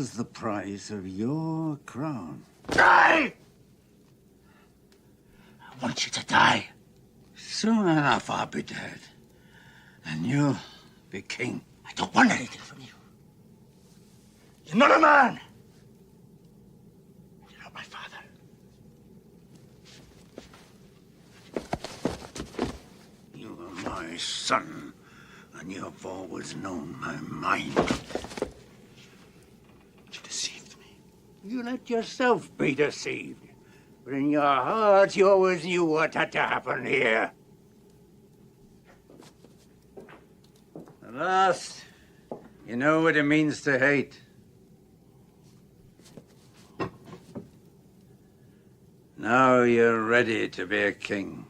was the price of your crown? Die! I want you to die. Soon enough, I'll be dead. And you'll be king. I don't want anything from you. You're not a man. You're not my father. You are my son, and you have always known my mind. You deceived me. You let yourself be deceived. But in your heart, you always knew what had to happen here. At last, you know what it means to hate. Now you're ready to be a king.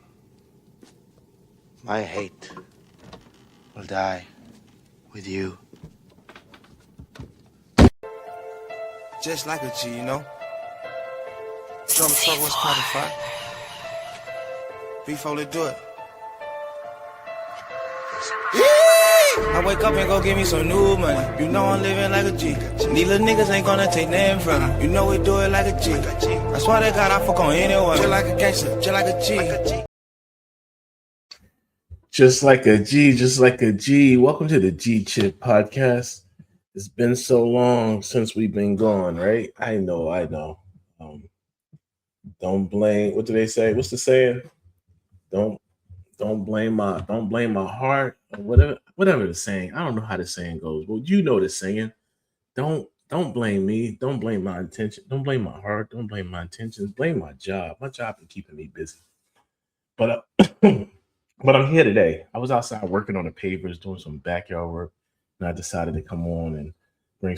My hate will die with you. Just like a G, you know? Double talk was part of fire. Before they do it. I wake up and go give me some new money. You know I'm living like a G. These little niggas ain't gonna take nothing from me. You know we do it like a G. I swear to God I fuck on anyone. Just like a gangster, just like a G. Just like a G, just like a G. Welcome to the G Chit Podcast. It's been so long since we've been gone, right? I know. Don't blame. What do they say? What's the saying? Don't blame my heart or whatever the saying. I don't know how the saying goes. Well, you know the saying. Don't blame me. Don't blame my intention. Don't blame my heart. Don't blame my intentions. Blame my job. My job is keeping me busy. But but I'm here today. I was outside working on the pavers, doing some backyard work, and I decided to come on and bring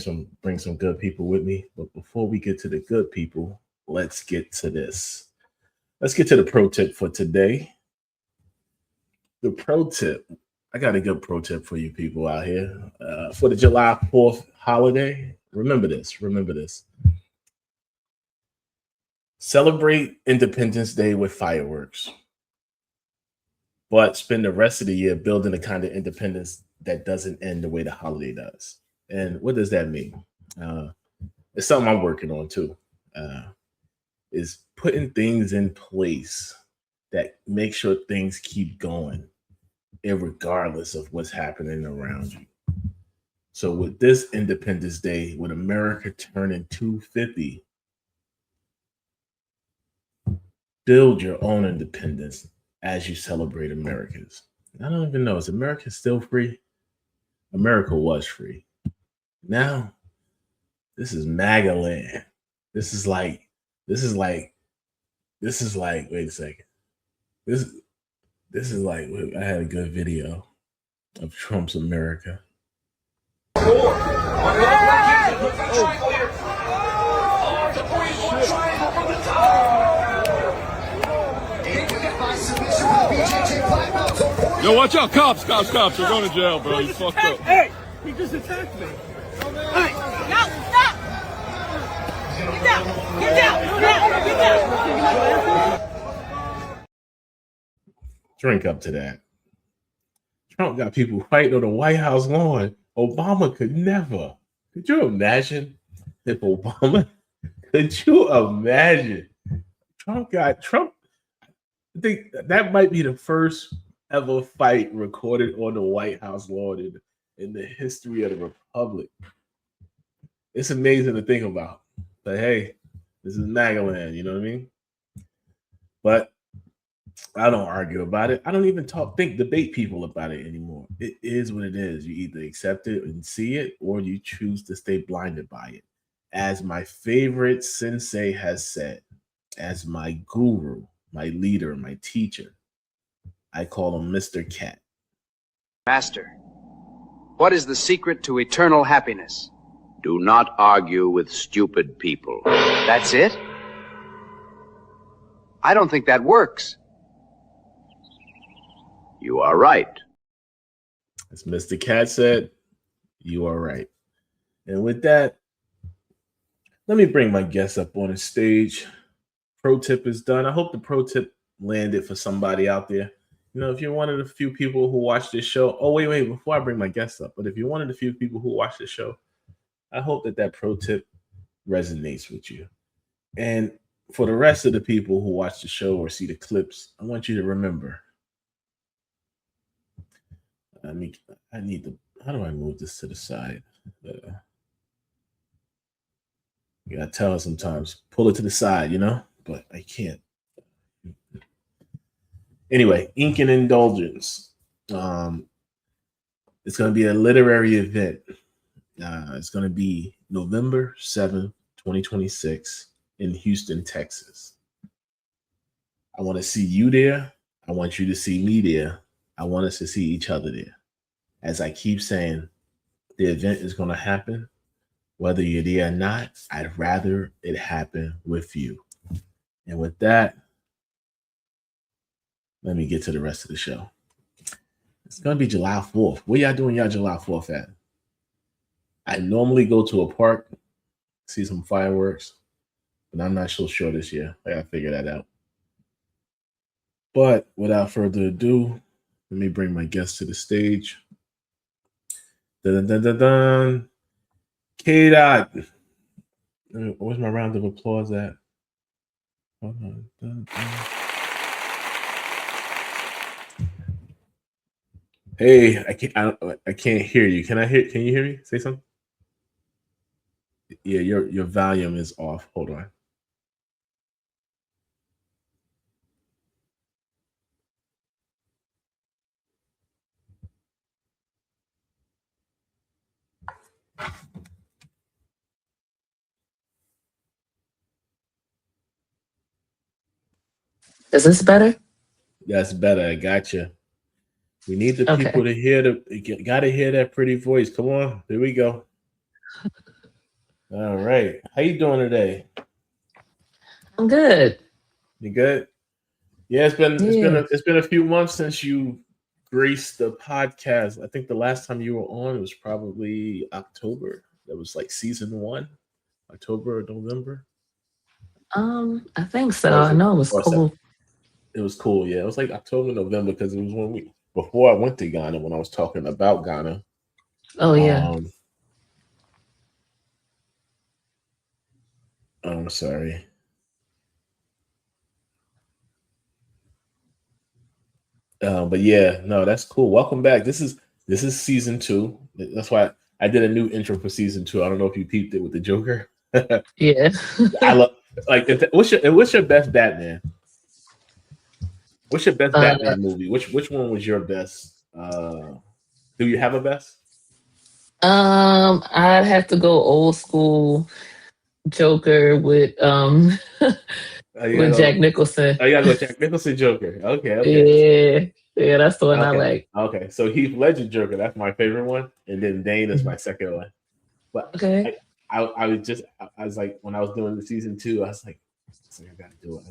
some good people with me. But before we get to the good people, let's get to this. Let's get to the pro tip for today. The pro tip. I got a good pro tip for you people out here. For the July 4th holiday, remember this. Celebrate Independence Day with fireworks, but spend the rest of the year building the kind of independence that doesn't end the way the holiday does. And what does that mean? It's something I'm working on too. Is putting things in place that make sure things keep going, irregardless of what's happening around you. So with this Independence Day, with America turning 250, build your own independence as you celebrate America's. I don't even know, is America still free? America was free. Now, this is MAGA land. This is like, wait a second. This is like, I had a good video of Trump's America. Yo, watch out, cops, you're going to jail, bro, you fucked up. Hey, he just attacked me. Hey, no, stop! Get down! Drink up to that. Trump got people fighting on the White House lawn. Obama could never. Could you imagine if Obama? Could you imagine? Trump. I think that might be the first ever fight recorded on the White House lawn in the history of the Republic. It's amazing to think about. But hey, this is MAGA land, you know what I mean? But I don't argue about it. I don't even debate people about it anymore. It is what it is. You either accept it and see it, or you choose to stay blinded by it. As my favorite sensei has said, as my guru, my leader, my teacher, I call him Mr. Cat. Master, what is the secret to eternal happiness? Do not argue with stupid people. That's it? I don't think that works. You are right. As Mr. Cat said, you are right. And with that, let me bring my guest up on the stage. Pro tip is done. I hope the pro tip landed for somebody out there. You know, if you're one of the few people who watch this show, wait, before I bring my guest up, but if you're one of the few people who watch this show, I hope that pro tip resonates with you. And for the rest of the people who watch the show or see the clips, I want you to remember. I need to. How do I move this to the side? You gotta tell her sometimes, pull it to the side, but I can't. Anyway, Ink and Indulgence. It's going to be a literary event. It's going to be November 7th, 2026 in Houston, Texas. I want to see you there. I want you to see me there. I want us to see each other there. As I keep saying, the event is going to happen. Whether you're there or not, I'd rather it happen with you. And with that, let me get to the rest of the show. It's going to be July 4th. What y'all doing y'all July 4th at? I normally go to a park, see some fireworks, but I'm not so sure this year. I got to figure that out. But without further ado, let me bring my guest to the stage. Dun, dun, dun, dun. K-Dot. Where's my round of applause at? Hold on. Dun, dun. Hey, I can't hear you. Can you hear me? Say something. Yeah, your volume is off. Hold on. Is this better? That's better. I got you. We need the people to hear gotta hear that pretty voice. Come on, here we go. All right, how you doing today? I'm good. You good? Yeah, it's been a few months since you graced the podcast. I think the last time you were on was probably October. That was like season 1, October or November. I think so. I know it was cool. It was cool. Yeah, it was like October, November because it was before I went to Ghana when I was talking about Ghana. Oh yeah. I'm sorry. But yeah, no, that's cool. Welcome back. This is season 2. That's why I did a new intro for season 2. I don't know if you peeped it with the Joker. Yeah. I love what's your best Batman? What's your best Batman movie? Which one was your best? Do you have a best? I'd have to go old school Joker with with Jack Nicholson. Oh, you gotta go Jack Nicholson Joker. Okay. Yeah, that's the one I like. Okay, so Heath Ledger Joker, that's my favorite one, and then Dane is my second one. But I was like, when I was doing the season 2, I was like, I gotta do it.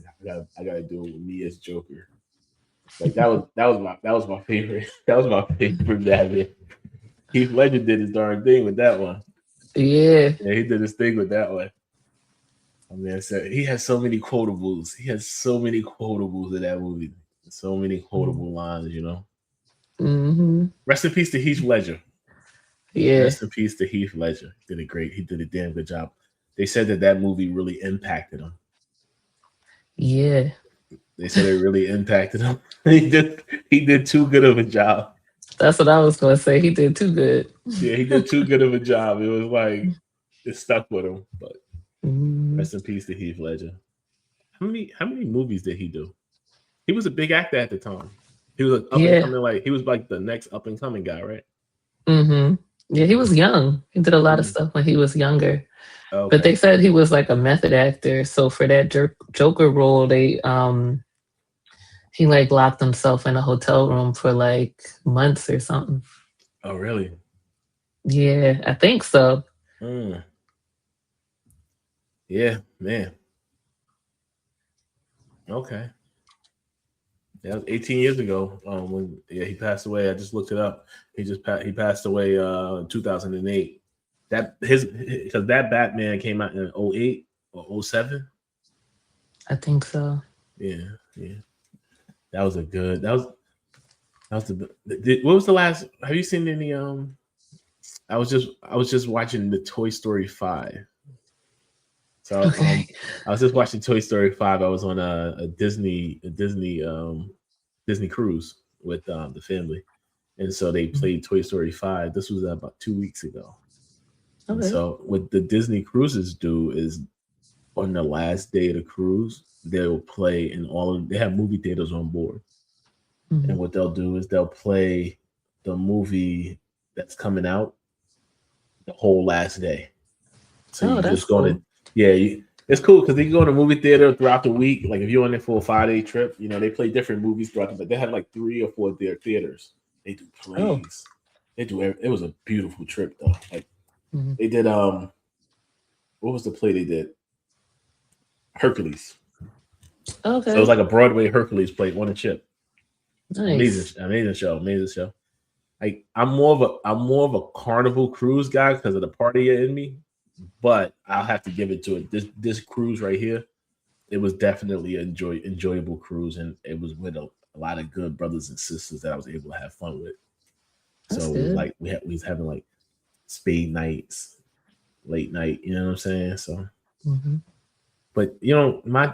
I gotta do it with me as Joker. Like that was my favorite. That was my favorite Batman. Heath Ledger did his darn thing with that one. Yeah, he did his thing with that one. I mean, he has so many quotables. He has so many quotables in that movie. So many quotable lines, Mm-hmm. Rest in peace to Heath Ledger. Yeah. Rest in peace to Heath Ledger. He did a damn good job. They said that movie really impacted him. Yeah. They said it really impacted him. He did too good of a job. That's what I was gonna say. He did too good. Yeah, he did too good of a job. It was like it stuck with him. But rest in peace to Heath Ledger. How many movies did he do? He was a big actor at the time. He was up and coming, he was like the next up and coming guy, right? Mm-hmm. Yeah, he was young. He did a lot of stuff when he was younger. Okay. But they said he was like a method actor. So for that Joker role, he like locked himself in a hotel room for like months or something. Oh, really? Yeah, I think so. Yeah, man. Okay. Yeah, 18 years ago. When he passed away. I just looked it up. He passed away in 2008. Because that Batman came out in 08 or 07. I think so. Yeah. That was the what was the last? Have you seen any? I was just watching the Toy Story 5. So I was just watching Toy Story 5. I was on a Disney cruise with the family, and so they played Toy Story 5. This was about 2 weeks ago. Okay. And so what the Disney cruises do is on the last day of the cruise, they'll play they have movie theaters on board. And what they'll do is they'll play the movie that's coming out the whole last day. So you just go to, it's cool because they can go to the movie theater throughout the week. Like if you're on there for a 5-day trip, they play different movies throughout but they have like 3 or 4 theaters. They do plays. They do it was a beautiful trip though. Like they did what was the play they did? Hercules. Okay. So it was like a Broadway Hercules play on a ship. Nice. Amazing show. Like I'm more of a Carnival cruise guy because of the party in me, but I'll have to give it to it. This cruise right here, it was definitely an enjoyable cruise, and it was with a lot of good brothers and sisters that I was able to have fun with. That's so good. Like we was having like spade nights, late night. You know what I'm saying? So. But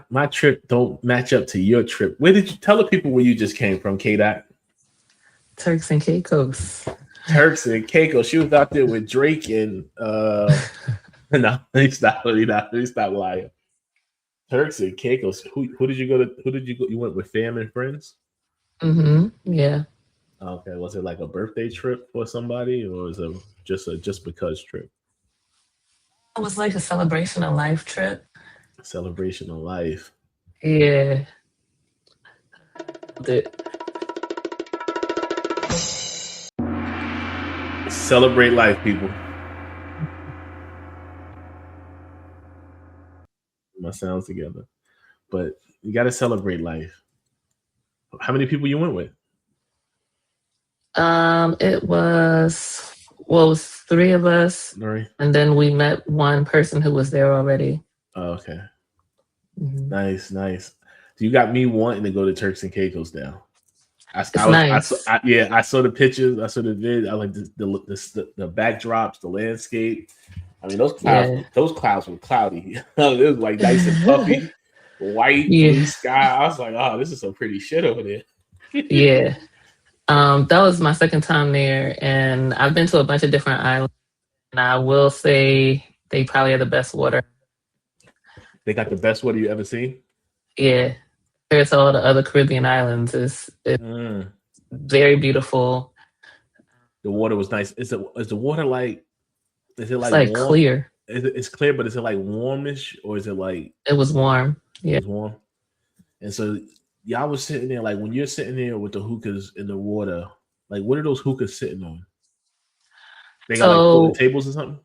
my trip don't match up to your trip. Where did you tell the people where you just came from, K-Dot? Turks and Caicos. Turks and Caicos. She was out there with Drake and no, let me stop lying. Turks and Caicos. Who did you go to? Who did you go? You went with fam and friends? Yeah. Okay. Was it like a birthday trip for somebody, or was it just because trip? It was like a celebration of life trip. Celebration of life. Yeah. Celebrate life, people. My sounds together. But you got to celebrate life. How many people you went with? It was 3 of us. Right. And then we met one person who was there already. Oh, okay. Nice. You got me wanting to go to Turks and Caicos now. I saw the pictures. I saw the vid. I like the backdrops, the landscape. I mean, those clouds were cloudy. It was like nice and puffy, white, blue sky. I was like, oh, this is some pretty shit over there. Yeah. That was my second time there, and I've been to a bunch of different islands, and I will say they probably have the best water. They got the best water you ever seen? Yeah. Compared to all the other Caribbean islands, it's very beautiful. The water was nice. Is the water like? Is it like? It's like warm? clear. It's clear, but is it like warmish or is it like? It was warm. Yeah. It was warm. And so y'all was sitting there, like when you're sitting there with the hookahs in the water, like what are those hookahs sitting on? They got like folding tables or something?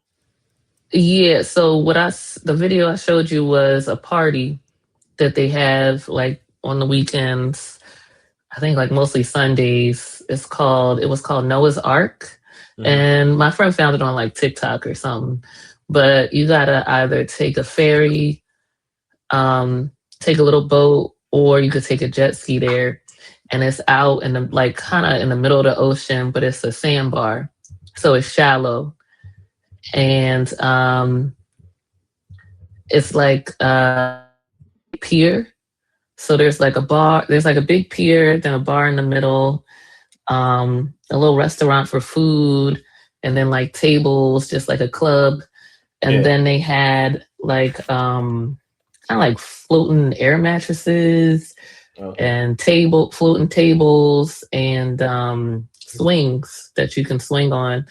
Yeah. So the video I showed you was a party that they have like on the weekends. I think like mostly Sundays. It was called Noah's Ark. And my friend found it on like TikTok or something. But you gotta either take a ferry, take a little boat, or you could take a jet ski there. And it's out in the like kind of in the middle of the ocean, but it's a sandbar. So it's shallow. And it's like a pier. So there's like a big pier, then a bar in the middle, a little restaurant for food, and then like tables, just like a club. And then they had like kind of like floating air mattresses and floating tables and swings that you can swing on.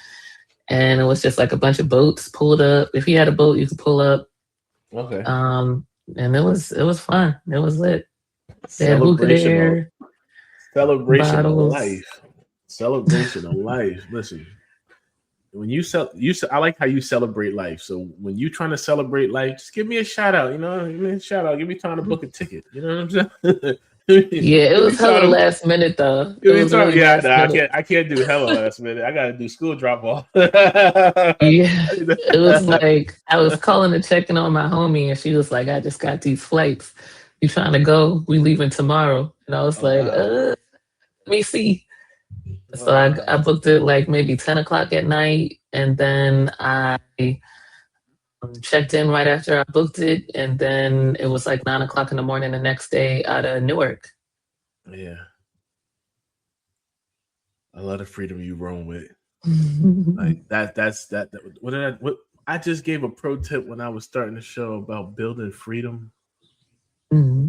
And it was just like a bunch of boats pulled up. If you had a boat, you could pull up. Okay. And it was fun. It was lit. They had hookah there. Celebration of life. Celebration of life. Listen, when I like how you celebrate life. So when you trying to celebrate life, just give me a shout out. You know, give me a shout out. Give me time to book a ticket. You know what I'm saying? Yeah, it was hella last minute though. I can't do hella last minute. I gotta do school drop off. Yeah, it was like I was calling and checking on my homie, and she was like, "I just got these flights. You trying to go? We leaving tomorrow." And I was like, "Let me see." So I booked it like maybe 10 o'clock at night, and then I checked in right after I booked it, and then it was like 9 o'clock in the morning the next day out of Newark. Yeah. I love the freedom you roam with. Like that. What I just gave a pro tip when I was starting the show about building freedom. Mm-hmm.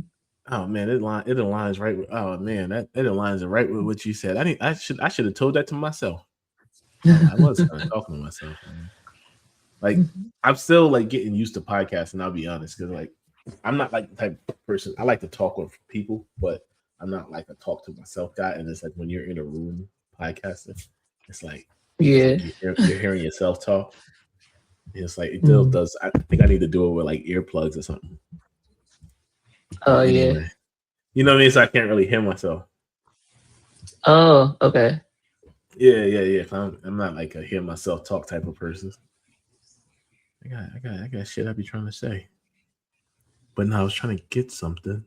Oh man, it aligns right with. Oh man, it aligns right with what you said. I should have told that to myself. I was kind of talking to myself, man. Like I'm still like getting used to podcasting. I'll be honest, because like I'm not like the type of person. I like to talk with people, but I'm not like a talk to myself guy. And it's like when you're in a room podcasting, it's like you're hearing yourself talk. It's like it still does. I think I need to do it with like earplugs or something. Oh anyway, yeah. You know what I mean? So I can't really hear myself. Oh, okay. Yeah. I'm not like a hear myself talk type of person. I got shit I be trying to say. But no, I was trying to get something.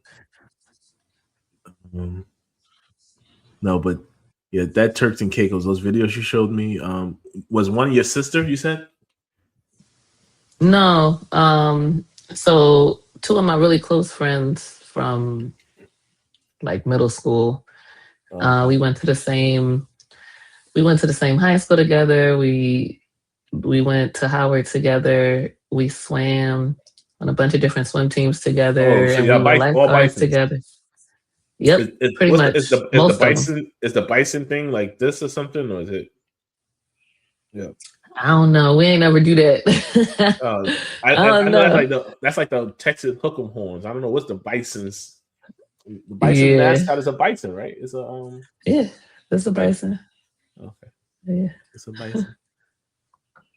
No, but yeah, that Turks and Caicos, those videos you showed me, was one your sister, you said? No. So two of my really close friends from like middle school. We went to the same high school together. We went to Howard together. We swam on a bunch of different swim teams together, so and y'all we were lifeguards together. Yep, pretty much. Is the bison thing like this or something, or is it? Yeah, I don't know. We ain't never do that. I know that's like the Texas hook'em horns. I don't know what's the bison's. The bison mascot is a bison, right? It's a yeah, it's a bison. Okay, yeah, it's a bison.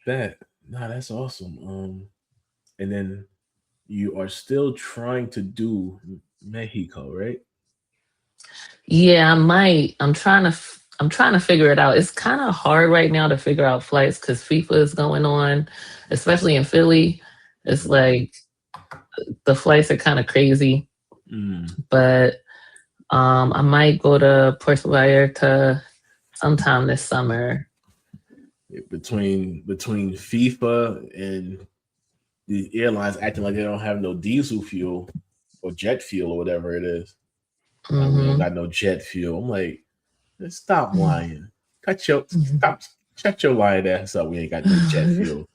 That's awesome. And then you are still trying to do Mexico, right? Yeah, I might. I'm trying to figure it out. It's kind of hard right now to figure out flights because FIFA is going on, especially in Philly. It's like the flights are kind of crazy. But I might go to Puerto Vallarta sometime this summer. Between FIFA and the airlines acting like they don't have no diesel fuel or jet fuel or whatever it is. We don't got no jet fuel. I'm like, stop lying. Shut your lying ass up. We ain't got no jet fuel.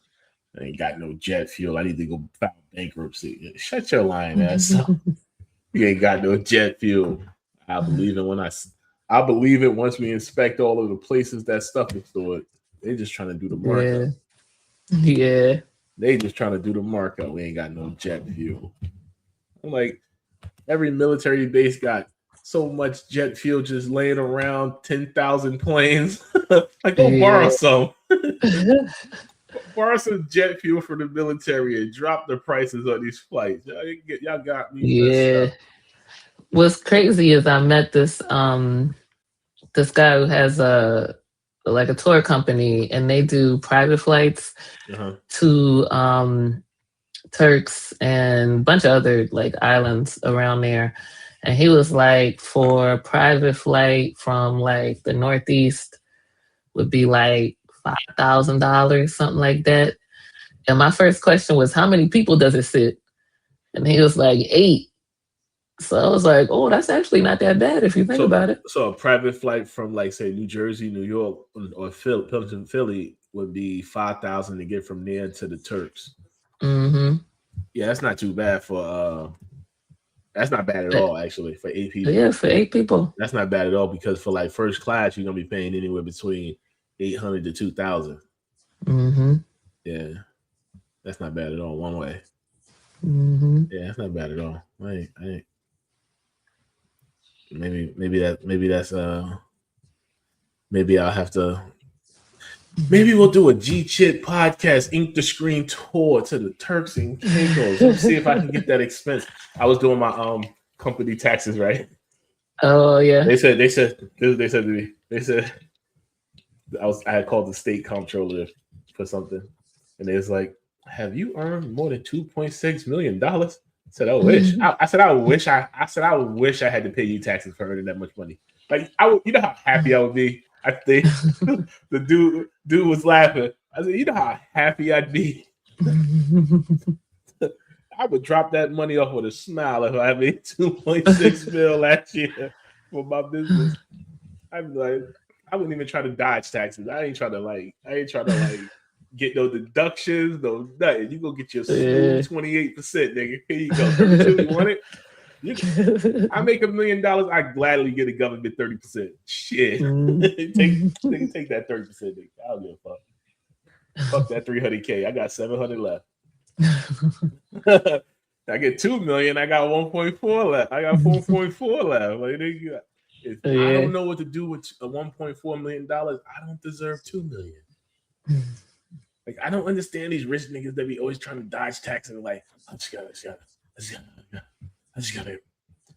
I ain't got no jet fuel. I need to go file bankruptcy. Shut your lying ass up. You ain't got no jet fuel. I believe it I believe it once we inspect all of the places that stuff is stored. They just trying to do the markup. Yeah. They just trying to do the markup. We ain't got no jet fuel. I'm like, every military base got so much jet fuel just laying around, 10,000 planes. Like, go borrow some. Borrow some jet fuel for the military and drop the prices on these flights. Y'all got me. Yeah. What's crazy is I met this this guy who has a tour company, and they do private flights to Turks and a bunch of other like islands around there. And he was like, for a private flight from like the Northeast would be like $5,000, something like that. And my first question was, how many people does it sit? And he was like, 8. So I was like, oh, that's actually not that bad if you think about it. So a private flight from like say New Jersey, New York, or Philly would be $5,000 to get from there to the Turks. Yeah, that's not too bad for that's not bad at all, actually, for 8 people. Yeah, for 8 people. That's not bad at all, because for like first class, you're gonna be paying anywhere between $800 to $2,000. Yeah, that's not bad at all. One way. Yeah, that's not bad at all. I ain't. Maybe I'll have to. Maybe we'll do a G Chit Podcast Ink the Screen tour to the Turks and Caicos. Let's see if I can get that expense. I was doing my company taxes, right? Oh yeah. They said to me, I had called the state comptroller for something, and they was like, "Have you earned more than $2.6 million?" I said, "I wish." I said, "I wish I had to pay you taxes for earning that much money." Like, you know how happy I would be. I think the dude was laughing. I said, you know how happy I'd be? I would drop that money off with a smile if I made 2.6 mil last year for my business. I'd be like, I wouldn't even try to dodge taxes. I ain't trying to get no deductions, no nothing. You go get your smooth 28%, nigga. Here you go. 32, you want it? I make $1 million, I gladly get a government 30%. Shit. take that 30%, nigga. I don't give a fuck. Fuck that 300K. I got 700 left. I get 2 million. I got 1.4 left. I got 4.4 left. Like, nigga, if I don't know what to do with a $1.4 million, I don't deserve 2 million. Like, I don't understand these rich niggas that be always trying to dodge taxes. Like, I just gotta.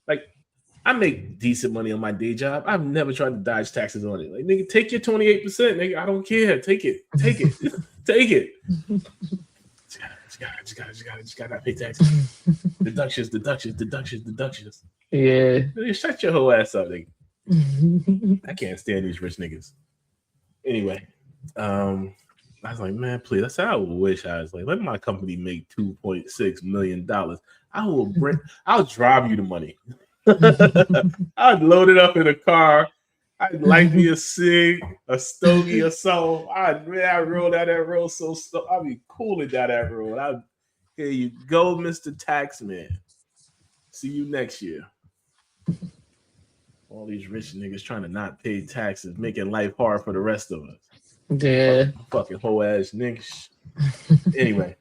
Like, I make decent money on my day job. I've never tried to dodge taxes on it. Like, nigga, take your 28%, nigga. I don't care. Take it. Take it. Just gotta pay taxes. Deductions. Yeah. Shut your whole ass up, nigga. I can't stand these rich niggas. Anyway, I was like, man, please. That's how I wish I was like, let my company make $2.6 million. I'll drive you the money. I'd load it up in a car. I'd light me a cig, a stogie, or something. I'd roll down that road I'd be cooling down that road. Here you go, Mr. Taxman. See you next year. All these rich niggas trying to not pay taxes, making life hard for the rest of us. Yeah. Fucking whole ass niggas. Anyway,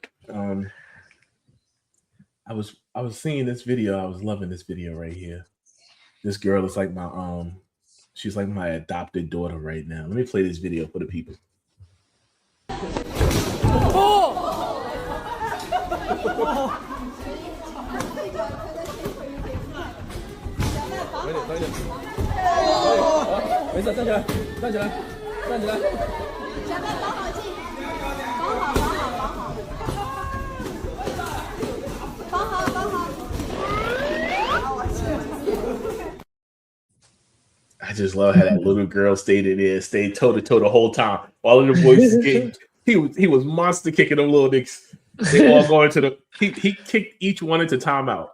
I was seeing this video. I was loving this video right here. This girl is like my she's like my adopted daughter right now. Let me play this video for the people. I just love how that little girl stayed toe to toe the whole time. All of the boys getting, he was monster kicking them little niggas. They all going to he kicked each one into timeout.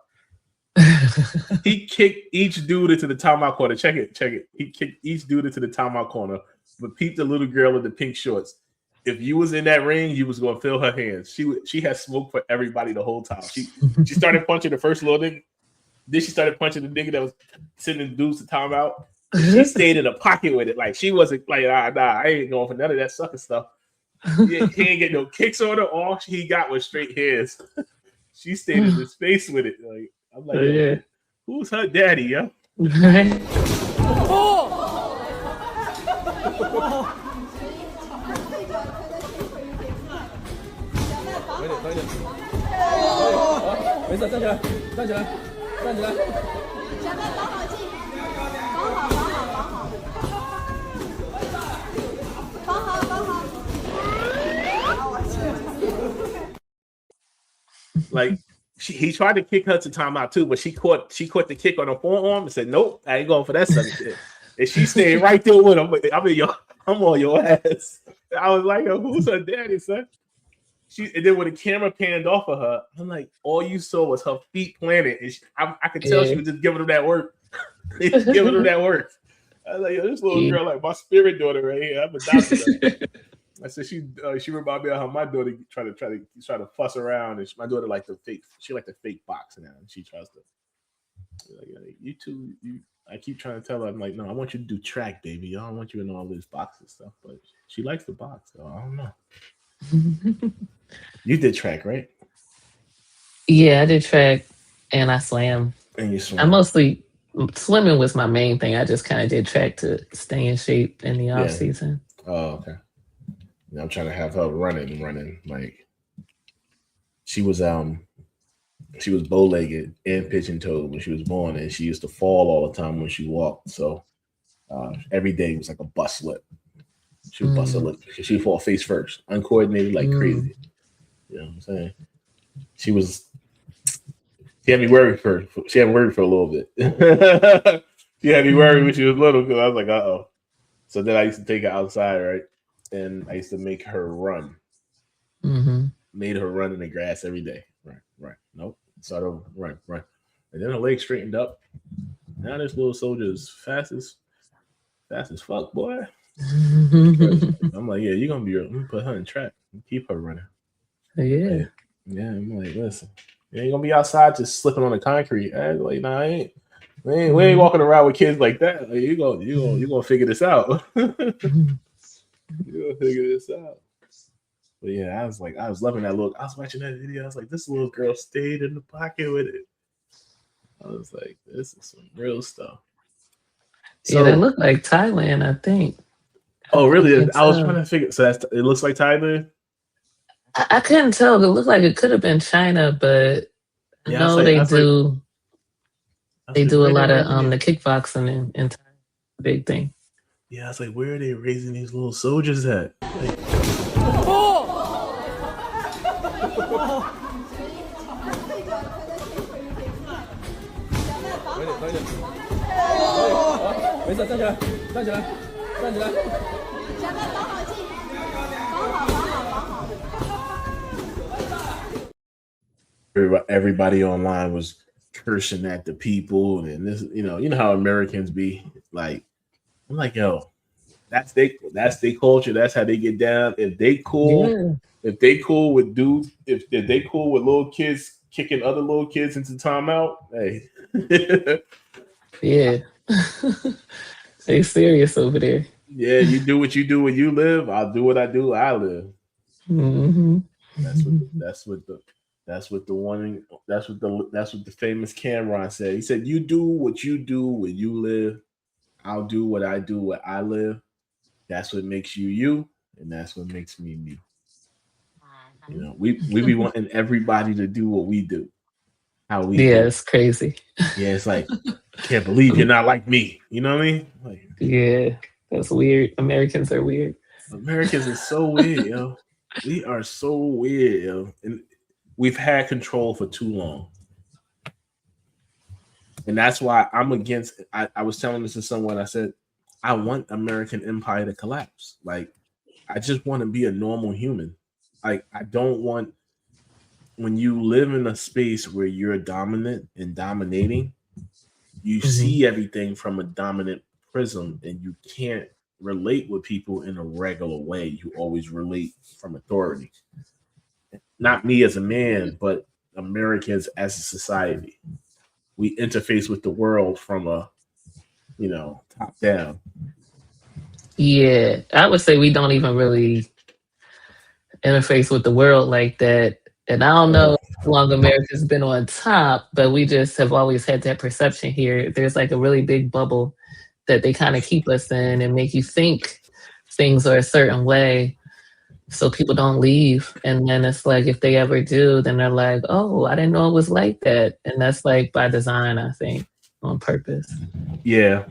He kicked each dude into the timeout corner. Check it. He kicked each dude into the timeout corner. But peep the little girl in the pink shorts. If you was in that ring, you was gonna feel her hands. She had smoke for everybody the whole time. She started punching the first little nigga. Then she started punching the nigga that was sending the dudes to timeout. She stayed in a pocket with it. Like, she wasn't like, nah, I ain't going for none of that sucker stuff. He ain't get no kicks on her. All he got was straight hands. She stayed in the space with it. Like, I'm like, who's her daddy, yo? Like, he tried to kick her to timeout too, but she caught the kick on her forearm and said, "Nope, I ain't going for that sucker shit." And she stayed right there with him. I mean, I'm on your ass. I was like, "Who's her daddy, son?" And then when the camera panned off of her, I'm like, all you saw was her feet planted, and I could tell she was just giving him that work. Giving him that work. I was like, "Yo, this little girl, like my spirit daughter right here. I'm adopted her." I said she reminded me of how my daughter try to fuss around, and my daughter like the fake. She like the fake boxing now, and she tries to. Like, you two, I keep trying to tell her, I'm like, no, I want you to do track, baby. I don't want you in all this boxing stuff. But she likes to box, so I don't know. You did track, right? Yeah, I did track, and I swam. And you swam. I mostly swimming was my main thing. I just kind of did track to stay in shape in the off season. Oh, okay. I'm trying to have her running. Like, she was bow-legged and pigeon-toed when she was born, and she used to fall all the time when she walked. So every day was like a bus slip. She would bust her lip. She would fall face first, uncoordinated like crazy. You know what I'm saying? She had me worried for a little bit. She had me worried when she was little because I was like, uh-oh. So then I used to take her outside, right? and I used to make her run. Mm-hmm. Made her run in the grass every day. Right. Nope. Start over. Right. And then her legs straightened up. Now this little soldier is fast as fuck, boy. I'm like, yeah, you're gonna be. I'm gonna put her in track and keep her running. Yeah. Yeah. I'm like, listen, you ain't gonna be outside just slipping on the concrete. I was like, nah, I ain't. We ain't walking around with kids like that. Like, you gonna figure this out. You gonna figure this out. But yeah, I was loving that look. I was watching that video. I was like, this little girl stayed in the pocket with it. I was like, this is some real stuff. So, yeah, that looked like Thailand, I think. Oh, really? I was trying to figure. So it looks like Thailand. I couldn't tell. It looked like it could have been China, but I know they do. They do a lot of the kickboxing and big thing. Yeah, I was like, where are they raising these little soldiers at? Like, everybody online was cursing at the people, and this, you know how Americans be like. I'm like, yo, that's their culture. That's how they get down. If they cool, if they cool with dudes, if they cool with little kids kicking other little kids into timeout, hey. Yeah. They serious over there. Yeah, you do what you do when you live. I'll do what I do. I live. Mm-hmm. That's what the famous Cameron said. He said, "You do what you do when you live. I'll do what I do where I live. That's what makes you you, and that's what makes me me." You know, we be wanting everybody to do what we do. How we do. It's crazy. Yeah, it's like, can't believe you're not like me. You know what I mean? Like, yeah, that's weird. Americans are weird. Americans are so weird, yo. We are so weird, yo. And we've had control for too long. And that's why I'm against it. I was telling this to someone. I said, I want American empire to collapse. Like, I just want to be a normal human. Like, I don't want, when you live in a space where you're dominant and dominating, you see everything from a dominant prism, and you can't relate with people in a regular way. You always relate from authority. Not me as a man, but Americans as a society. We interface with the world from a, top down. Yeah, I would say we don't even really interface with the world like that. And I don't know how long America's been on top, but we just have always had that perception here. There's like a really big bubble that they kind of keep us in and make you think things are a certain way so people don't leave. And then it's like, if they ever do, then they're like, oh, I didn't know it was like that. And that's like by design, I think, on purpose. Yeah.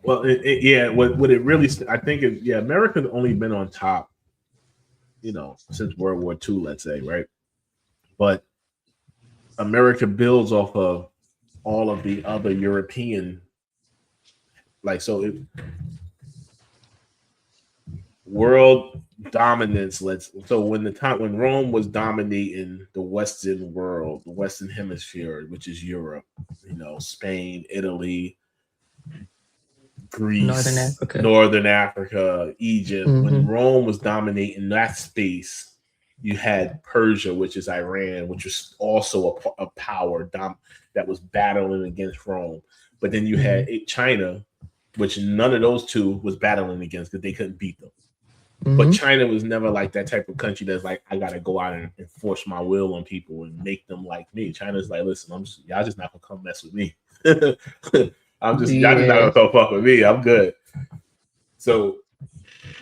Well, what it really, I think, America's only been on top, since World War II, let's say, right? But America builds off of all of the other European, world dominance. When Rome was dominating the Western world, the Western Hemisphere, which is Europe, Spain, Italy, Greece, Northern Africa, Egypt. When Rome was dominating that space, you had Persia, which is Iran, which was also a power that was battling against Rome. But then you had China, which none of those two was battling against because they couldn't beat them. But China was never like that type of country that's like, I gotta go out and enforce my will on people and make them like me. China's like, listen, y'all just not gonna come mess with me. Y'all just not gonna come fuck with me. I'm good. So,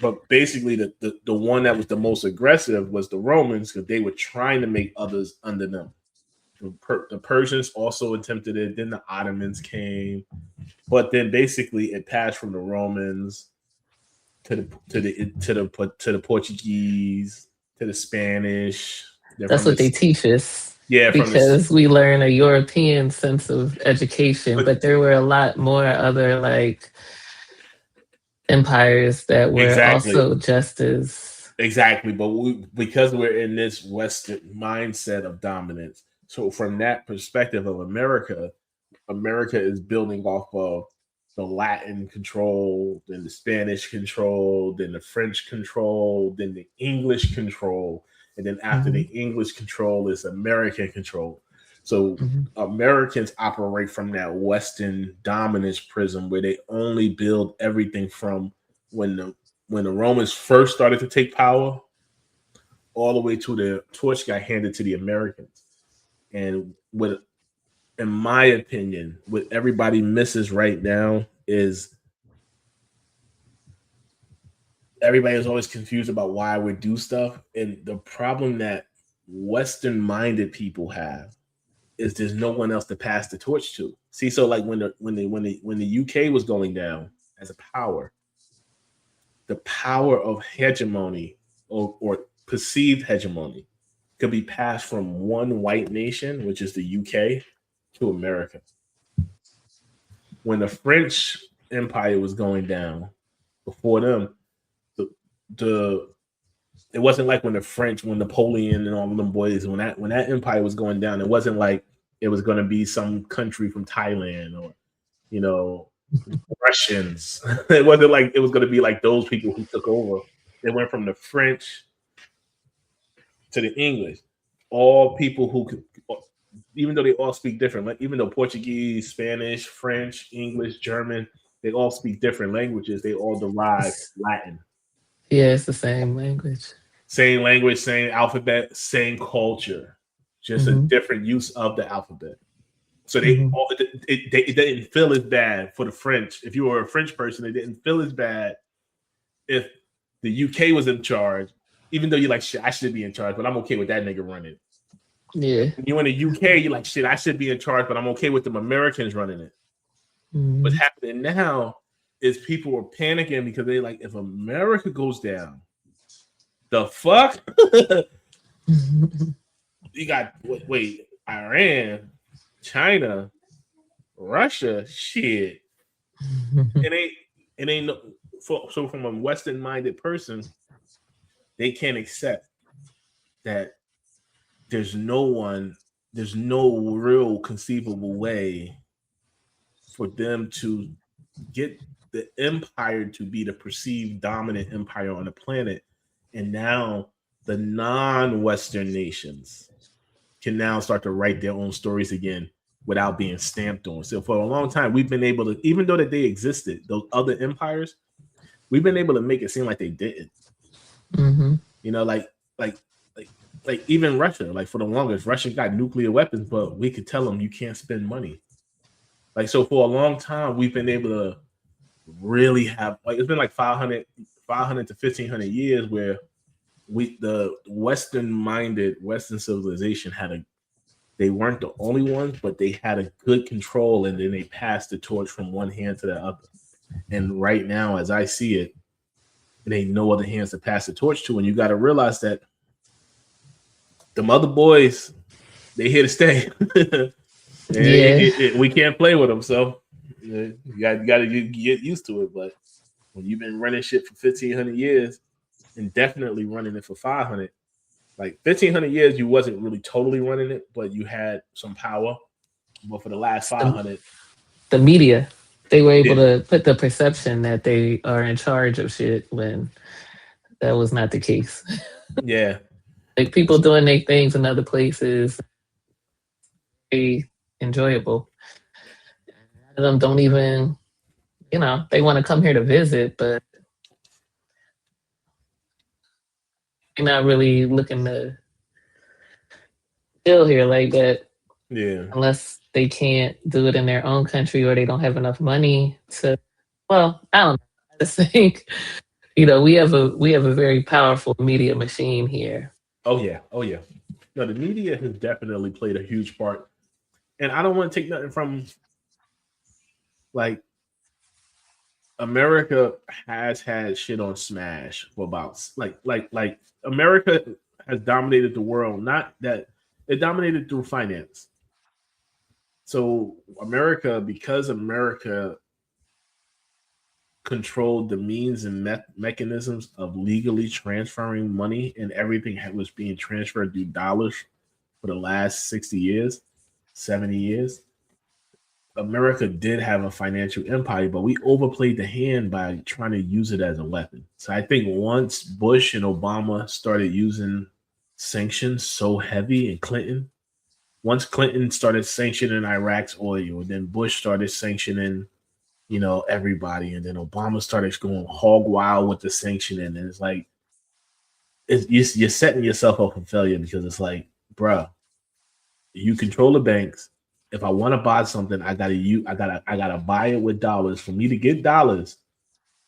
but basically, the one that was the most aggressive was the Romans, because they were trying to make others under them. The Persians also attempted it. Then the Ottomans came, but then basically it passed from the Romans to the Portuguese, to the Spanish. That's what they teach us. Yeah, because we learn a European sense of education, but there were a lot more other empires that were Exactly. also just as Exactly, but because we're in this Western mindset of dominance, so from that perspective of America, America is building off of the Latin control, then the Spanish control, then the French control, then the English control, and then after the English control is American control. So Americans operate from that Western dominance prism where they only build everything from when the Romans first started to take power all the way to the torch got handed to the Americans. And what, in my opinion, what everybody misses right now is everybody is always confused about why we do stuff. And the problem that Western minded people have is there's no one else to pass the torch to. See, so like when the UK was going down as a power, the power of hegemony or perceived hegemony could be passed from one white nation, which is the UK, to America. When the French Empire was going down, before them, it wasn't like when Napoleon and all of them boys, when that empire was going down, it wasn't like it was going to be some country from Thailand or, Russians. It wasn't like it was going to be like those people who took over. They went from the French to the English. All people who could, even though they all speak different, like even though Portuguese, Spanish, French, English, German, they all speak different languages. They all derive Latin. Yeah, it's the same language. Same language, same alphabet, same culture, just a different use of the alphabet. So it didn't feel as bad for the French. If you were a French person, it didn't feel as bad if the UK was in charge, even though you're like, shit, I should be in charge, but I'm okay with that nigga running. Yeah. When you're in the UK, you're like, shit, I should be in charge, but I'm okay with them Americans running it. What's happening now is people are panicking because they're like, if America goes down, the fuck? You got, wait, Iran, China, Russia, shit. It ain't no, so from a Western-minded person, they can't accept that there's no real conceivable way for them to get the empire to be the perceived dominant empire on the planet. And now the non-Western nations can now start to write their own stories again without being stamped on. So for a long time, we've been able to, even though that they existed, those other empires, we've been able to make it seem like they didn't. Like even Russia, like for the longest, Russia got nuclear weapons, but we could tell them you can't spend money. Like, so for a long time, we've been able to really have, like, it's been like 500 to 1500 years where the Western civilization they weren't the only ones, but they had a good control, and then they passed the torch from one hand to the other. And right now, as I see it, there ain't no other hands to pass the torch to. And you got to realize that the mother boys, they here to stay. We can't play with them. So you got to get used to it. But when you've been running shit for 1500 years and definitely running it for 500, like 1500 years, you wasn't really totally running it, but you had some power. But for the last 500, the media, they were able to put the perception that they are in charge of shit when that was not the case. Yeah. Like people doing their things in other places, very enjoyable. A lot of them don't even, they want to come here to visit, but they're not really looking to chill here like that. Yeah. Unless they can't do it in their own country or they don't have enough money to. Well, I don't know. I just think, we have a very powerful media machine here. Oh yeah. No, the media has definitely played a huge part, and I don't want to take nothing from, like, America has had shit on smash for about like America has dominated the world. Not that it dominated through finance. So because America controlled the means and mechanisms of legally transferring money, and everything was being transferred through dollars for the last 60 years, 70 years, America did have a financial empire, but we overplayed the hand by trying to use it as a weapon. So I think once Bush and Obama started using sanctions so heavy, and once Clinton started sanctioning Iraq's oil, then Bush started sanctioning, everybody, and then Obama started going hog wild with the sanctioning, and it's like you're setting yourself up for failure, because it's like, bruh, you control the banks. If I want to buy something, I gotta buy it with dollars. For me to get dollars,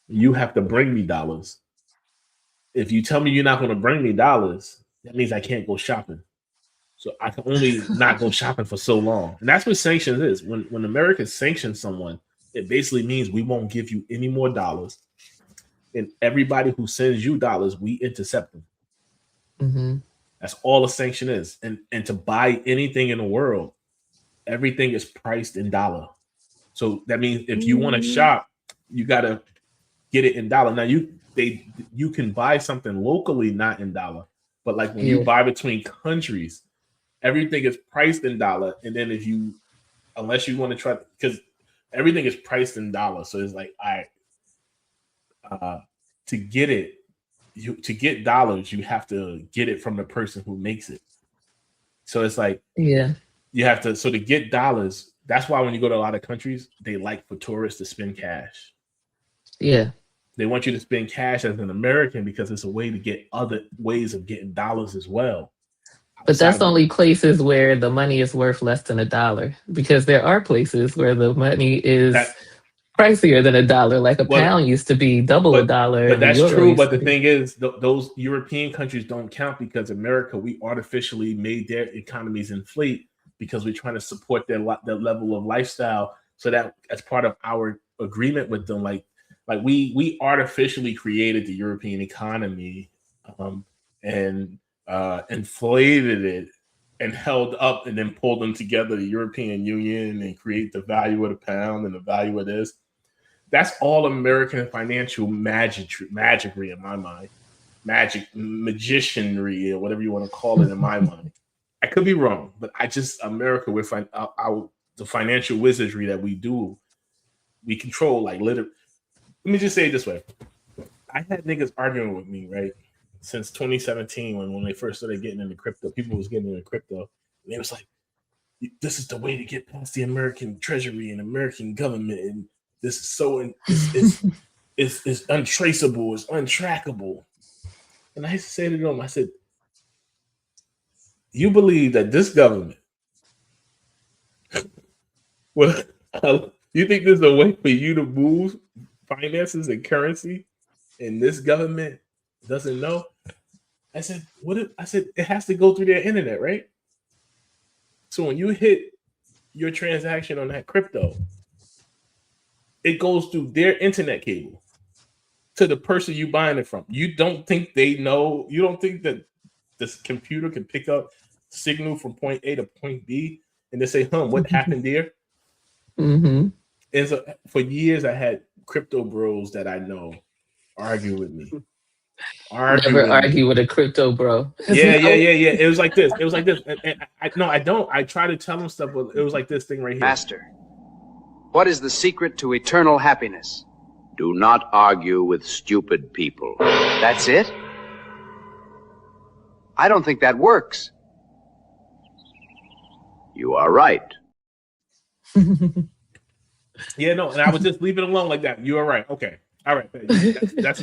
you have to bring me dollars. If you tell me you're not going to bring me dollars, that means I can't go shopping. So I can only not go shopping for so long. And that's what sanctions is. When America sanctions someone, it basically means we won't give you any more dollars. And everybody who sends you dollars, we intercept them. Mm-hmm. That's all a sanction is. And to buy anything in the world, everything is priced in dollar. So that means if you want to shop, you got to get it in dollar. Now you can buy something locally not in dollar, but like when you buy between countries, everything is priced in dollar. And then unless you want to try, because everything is priced in dollar, so it's like, all right, to get dollars, you have to get it from the person who makes it. So it's like, you have to, so to get dollars, that's why when you go to a lot of countries, they like for tourists to spend cash. Yeah. They want you to spend cash as an American because it's a way to get other ways of getting dollars as well. But that's only places where the money is worth less than $1, because there are places where the money is pricier than $1. Like a pound used to be double $1. But that's true. But the thing is, those European countries don't count, because America, we artificially made their economies inflate because we're trying to support their level of lifestyle. So that as part of our agreement with them, like we artificially created the European economy and inflated it and held up, and then pulled them together, the European Union, and create the value of the pound and the value of this. That's all American financial magicry in my mind. Magicianry, or whatever you want to call it in my mind. I could be wrong, but America, with the financial wizardry that we do, we control, like, literally. Let me just say it this way. I had niggas arguing with me, right, since 2017 when they first started getting into crypto. People was getting into crypto, and they was like, this is the way to get past the American treasury and American government, and this is so it's untraceable, it's untrackable. And I used to say to them, I said, you believe that this government, well, you think there's a way for you to move finances and currency, and this government doesn't know? I said, it has to go through their internet, right? So when you hit your transaction on that crypto, it goes through their internet cable to the person you buying it from. You don't think they know? You don't think that this computer can pick up signal from point A to point B and they say, what happened there? Mm-hmm. And so for years, I had crypto bros that I know argue with me. Never argue with a crypto bro. Yeah. It was like this. And I don't. I try to tell them stuff, but it was like this thing right here. Master, what is the secret to eternal happiness? Do not argue with stupid people. That's it? I don't think that works. You are right. Yeah, no, and I would just leave it alone like that. You are right. Okay. All right. That's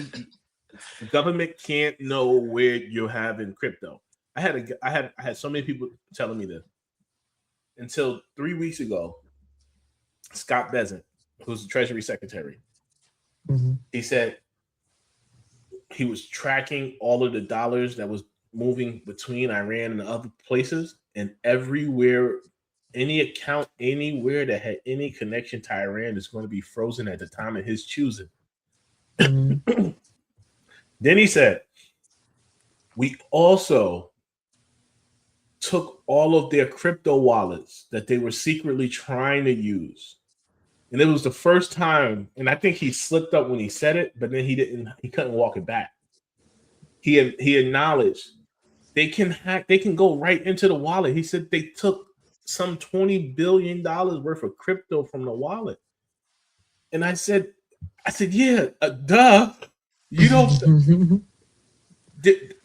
the government can't know where you're having crypto. I had so many people telling me this until 3 weeks ago. Scott Bessent, who's the Treasury Secretary, he said he was tracking all of the dollars that was moving between Iran and other places, and everywhere, any account anywhere that had any connection to Iran is going to be frozen at the time of his choosing. Then he said, we also took all of their crypto wallets that they were secretly trying to use And it was the first time, and I think he slipped up when he said it, but then he couldn't walk it back. He acknowledged they can hack, they can go right into the wallet. He said they took some $20 billion worth of crypto from the wallet. And I said, yeah, duh. You don't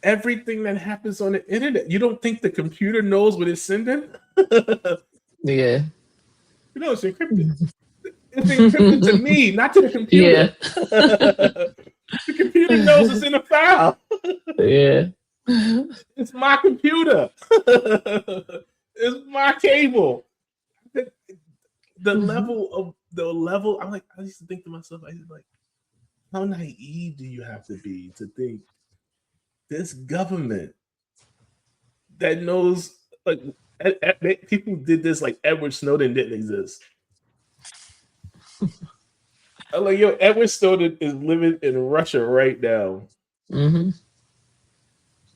everything that happens on the internet, you don't think the computer knows what it's sending? Yeah. You know, it's encrypted. It's encrypted to me, not to the computer. Yeah. The computer knows it's in a file. Yeah. It's my computer. It's my cable. The level, I'm like, I used to think to myself, I was like, how naive do you have to be to think this government that knows, like, people did this like Edward Snowden didn't exist. I'm like, yo, Edward Snowden is living in Russia right now. Mm-hmm.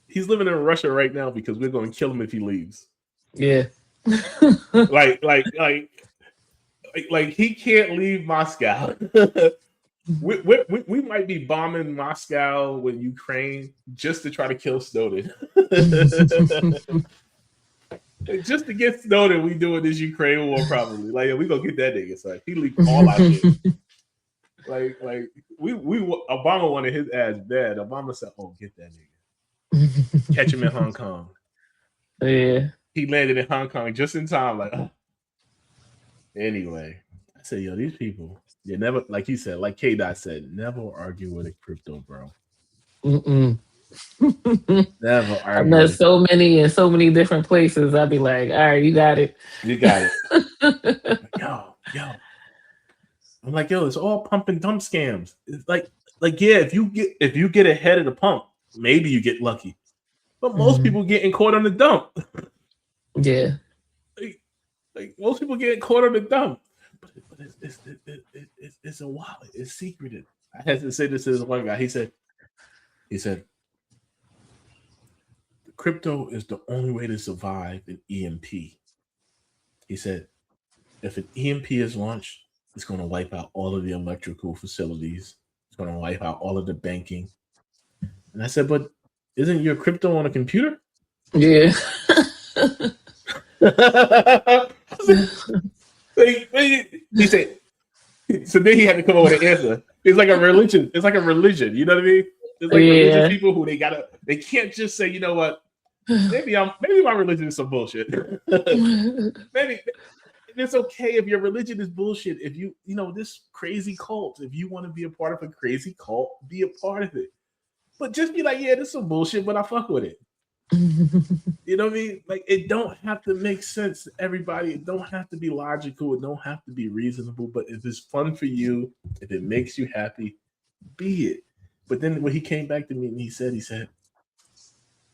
He's living in Russia right now because we're going to kill him if he leaves. Yeah. like he can't leave Moscow. we might be bombing Moscow with Ukraine just to try to kill Snowden. Just to get Snowden, we doing this Ukraine war probably. Like, we gonna get that nigga. It's like he leaked all our shit. Like we Obama wanted his ass bad. Obama said, "Oh, get that nigga, catch him in Hong Kong." Yeah, he landed in Hong Kong just in time. Like, anyway, I said, "Yo, these people, you never, like you said, like K-Dot said, never argue with a crypto bro." Never argue. I've met so many in so many different places. I'd be like, "All right, you got it. You got it." Yo. I'm like, yo, it's all pump and dump scams. It's like yeah, if you get ahead of the pump, maybe you get lucky. But most people getting caught on the dump. Yeah. Like most people getting caught on the dump. But it's a wallet. It's secretive. I had to say this to this one guy. He said, crypto is the only way to survive an EMP. He said, if an EMP is launched, it's going to wipe out all of the electrical facilities. It's going to wipe out all of the banking. And I said, but isn't your crypto on a computer? Yeah. He said, so then he had to come up with an answer. It's like a religion. It's like a religion. You know what I mean? It's like religious people who they can't just say, you know what? Maybe my religion is some bullshit. Maybe it's okay if your religion is bullshit. If you this crazy cult, if you want to be a part of a crazy cult, be a part of it. But just be like, yeah, this is some bullshit, but I fuck with it. You know what I mean? Like, it don't have to make sense to everybody. It don't have to be logical. It don't have to be reasonable. But if it's fun for you, if it makes you happy, be it. But then when he came back to me and he said,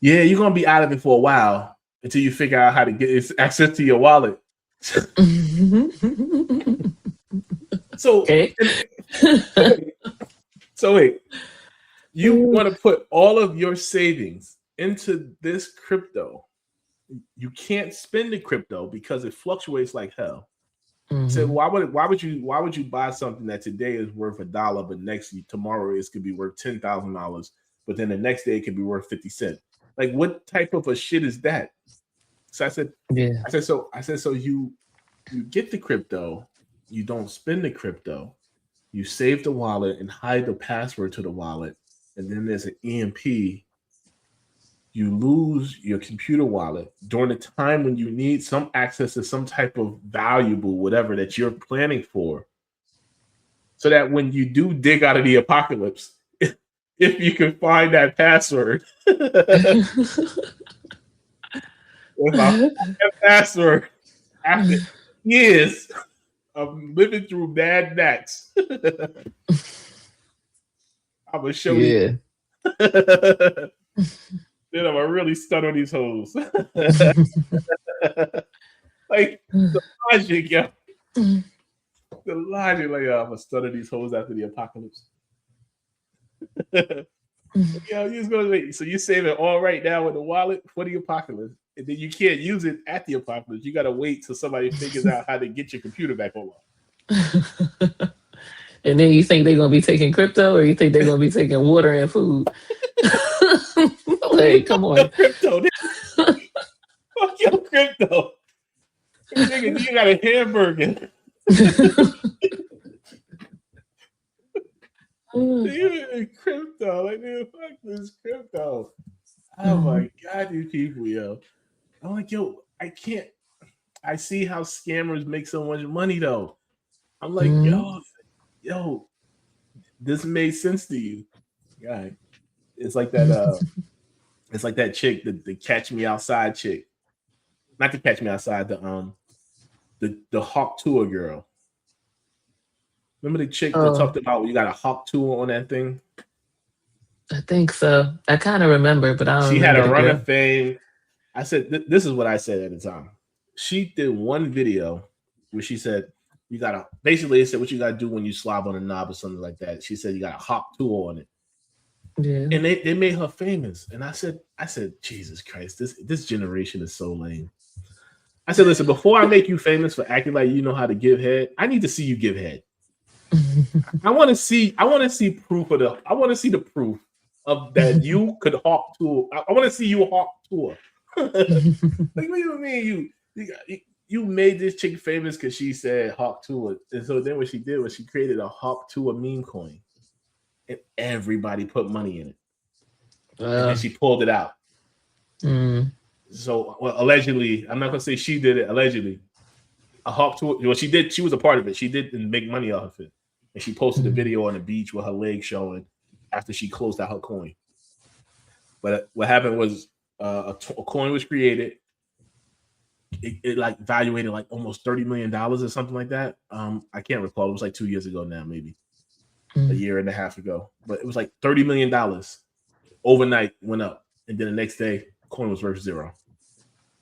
yeah, you're going to be out of it for a while until you figure out how to get access to your wallet. So wait, you want to put all of your savings into this crypto. You can't spend the crypto because it fluctuates like hell. So why would you buy something that today is worth $1, but tomorrow it could be worth $10,000, but then the next day it could be worth 50 cents? Like, what type of a shit is that? So I said, so you get the crypto, you don't spend the crypto, you save the wallet and hide the password to the wallet, and then there's an EMP. You lose your computer wallet during the time when you need some access to some type of valuable whatever that you're planning for, so that when you do dig out of the apocalypse, if you can find that password, password after years of living through bad nights, I will show you. Then I'm gonna really stun on these hoes. Like the logic, yo. The logic, like, I'm gonna stun on these hoes after the apocalypse. Yo, you just gonna wait. So you save it all right now in the wallet for the apocalypse, and then you can't use it at the apocalypse. You gotta wait till somebody figures out how to get your computer back online. And then you think they're gonna be taking crypto, or you think they're gonna be taking water and food? Like, come on. Crypto. Fuck your crypto. Nigga, you got a hamburger. You crypto. Like, dude, fuck this crypto. Oh my God, these people, yo. I'm like, yo, I can't. I see how scammers make so much money, though. I'm like, yo, this made sense to you. Yeah. It's like that, it's like that chick, the Catch Me Outside chick. Not the Catch Me Outside, the Hawk Tour girl. Remember the chick that talked about you got a Hawk Tour on that thing? I think so. I kind of remember, but I don't. She remember had a run girl. of fame. I said, this is what I said at the time. She did one video where she said, you gotta basically it said what you gotta do when you slob on a knob or something like that. She said you got a Hawk Tour on it. Yeah. And they made her famous. And I said, Jesus Christ, this generation is so lame. I said, listen, before I make you famous for acting like you know how to give head, I need to see you give head. I want to see proof of I want to see the proof of that you could Hawk Tour. I want to see you Hawk Tour. Like, what do you mean you made this chick famous because she said Hawk Tour? And so then what she did was she created a Hawk Tour meme coin. And everybody put money in it. And then she pulled it out. So, well, allegedly, I'm not going to say she did it, allegedly. A Hawk Tour, well, she did, she was a part of it. She didn't make money off of it. And she posted a video on the beach with her legs showing after she closed out her coin. But what happened was a coin was created. It like valuated like almost $30 million or something like that. I can't recall. It was like 2 years ago now, maybe. A year and a half ago, but it was like $30 million overnight went up, and then the next day, coin was worth zero.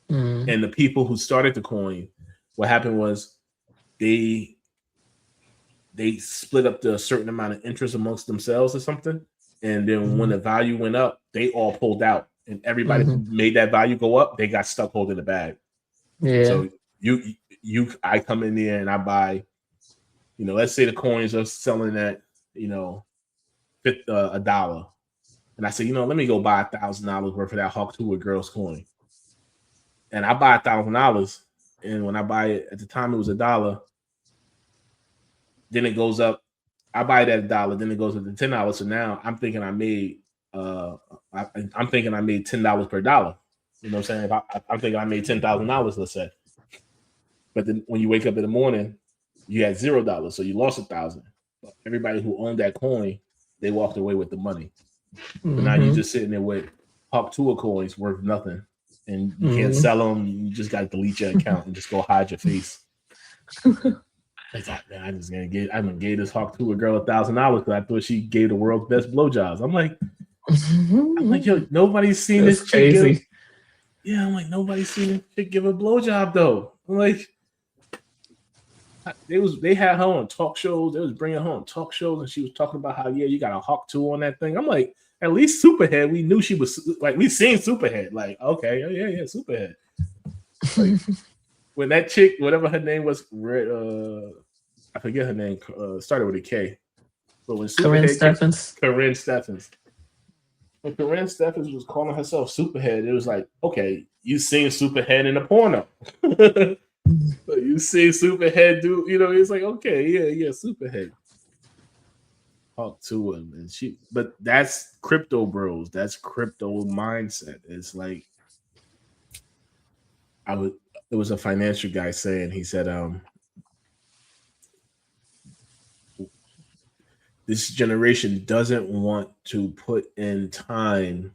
And the people who started the coin, what happened was they split up the certain amount of interest amongst themselves or something, and then when the value went up, they all pulled out, and everybody who made that value go up, they got stuck holding the bag. Yeah. So I come in there and I buy, let's say the coins are selling at $1, and I say, let me go buy $1,000 worth of that Hawk Tour girls coin, and I buy $1,000, and when I buy it at the time it was $1, then it goes up. I buy it at $1, then it goes up to $10. So now I'm thinking I made $10 per dollar. You know what I'm saying? I'm thinking I made $10,000, let's say. But then when you wake up in the morning, you had $0, so you lost $1,000. Everybody who owned that coin, they walked away with the money. But now you're just sitting there with Hawk Tour coins worth nothing, and you can't sell them. You just got to delete your account and just go hide your face. It's like, man, I'm gonna give this Hawk Tour girl $1,000 because I thought she gave the world's best blowjobs. I'm like, yo, nobody's seen this chick. I'm like, nobody's seen this chick give a blowjob though. I'm like, they had her on talk shows. They was bringing her on talk shows, and she was talking about how you got a Hawk Tour on that thing. I'm like, at least Superhead, we knew she was like, we seen Superhead. Like, okay, yeah, Superhead. Like, when that chick, whatever her name was, I forget her name, started with a K. But when Corinne Steffens. When Corinne Steffens was calling herself Superhead, it was like, okay, you seen Superhead in a porno. But you see Superhead do, it's like, okay, yeah, Superhead. Talk to him, and but that's crypto bros. That's crypto mindset. It's like, it was a financial guy saying, he said, this generation doesn't want to put in time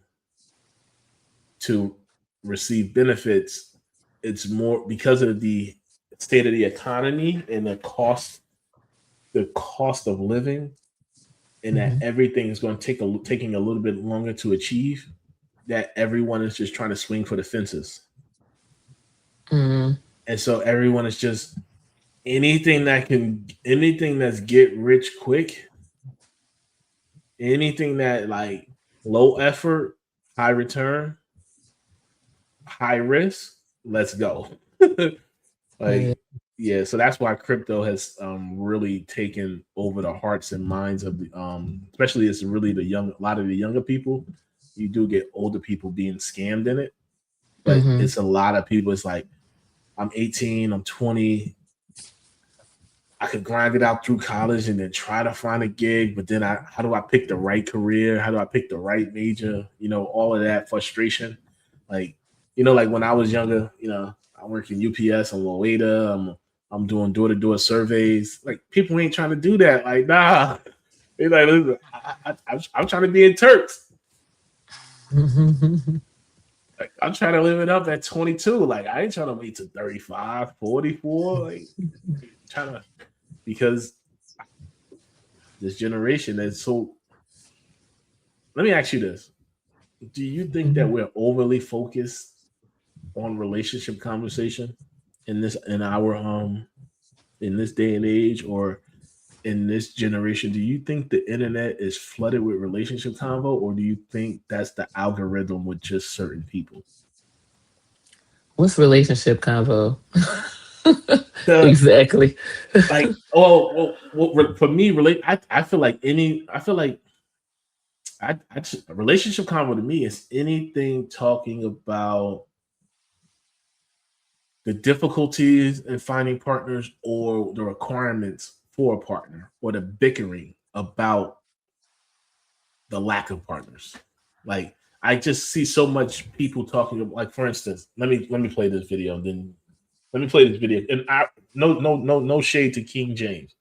to receive benefits. It's more because of the state of the economy and the cost of living, and that everything is going to taking a little bit longer to achieve, that everyone is just trying to swing for the fences. And so everyone is just anything that's get rich quick, anything that like low effort, high return, high risk, let's go. Like, Yeah, so that's why crypto has really taken over the hearts and minds of the especially it's really a lot of the younger people. You do get older people being scammed in it, but it's a lot of people. It's like I'm 18, I'm 20. I could grind it out through college and then try to find a gig, but then how do I pick the right career? How do I pick the right major? You know, all of that frustration. Like, you know, like when I was younger, you know, I work in UPS, I'm a waiter, I'm doing door-to-door surveys. Like, people ain't trying to do that. Like, nah. They're like, listen, I'm trying to be in Turks. Like, I'm trying to live it up at 22. Like, I ain't trying to wait to 35, 44. Like, trying to, because this generation is so. Let me ask you this. Do you think that we're overly focused on relationship conversation in this day and age, or in this generation? Do you think the internet is flooded with relationship convo, or do you think that's the algorithm with just certain people? What's relationship convo? Exactly. Like, well, for me, I feel like a relationship convo to me is anything talking about the difficulties in finding partners or the requirements for a partner, or the bickering about the lack of partners. Like, I just see so much people talking, like, for instance, let me play this video, and then let me play this video. And no shade to King James.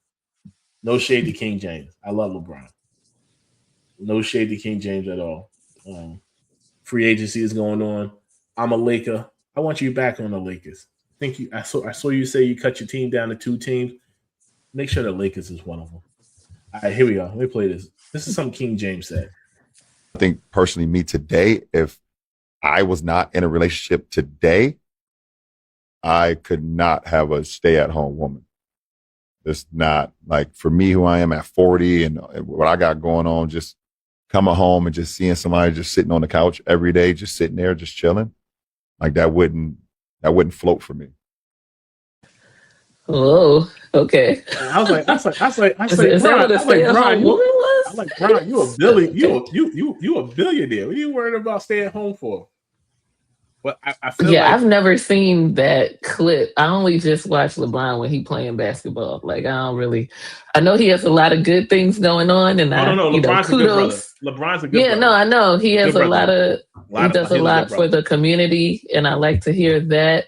No shade to King James. I love LeBron. No shade to King James at all. Free agency is going on. I'm a Laker. I want you back on the Lakers. I saw you say you cut your team down to 2 teams. Make sure the Lakers is one of them. All right, here we go. Let me play this. This is something King James said. I think personally, me today, if I was not in a relationship today, I could not have a stay-at-home woman. It's not like, for me, who I am at 40 and what I got going on, just coming home and just seeing somebody just sitting on the couch every day, just sitting there, just chilling. Like, that wouldn't float for me. Oh, okay. I was like, is that what a stay-at-home woman was? I'm like, Brian, you a billionaire. What are you worried about staying home for? But I feel like I've never seen that clip. I only just watch LeBron when he playing basketball. Like, I know he has a lot of good things going on, and LeBron's kudos. a good brother. LeBron's a good brother. No, I know he has he does a lot for the brother. community, and I like to hear that.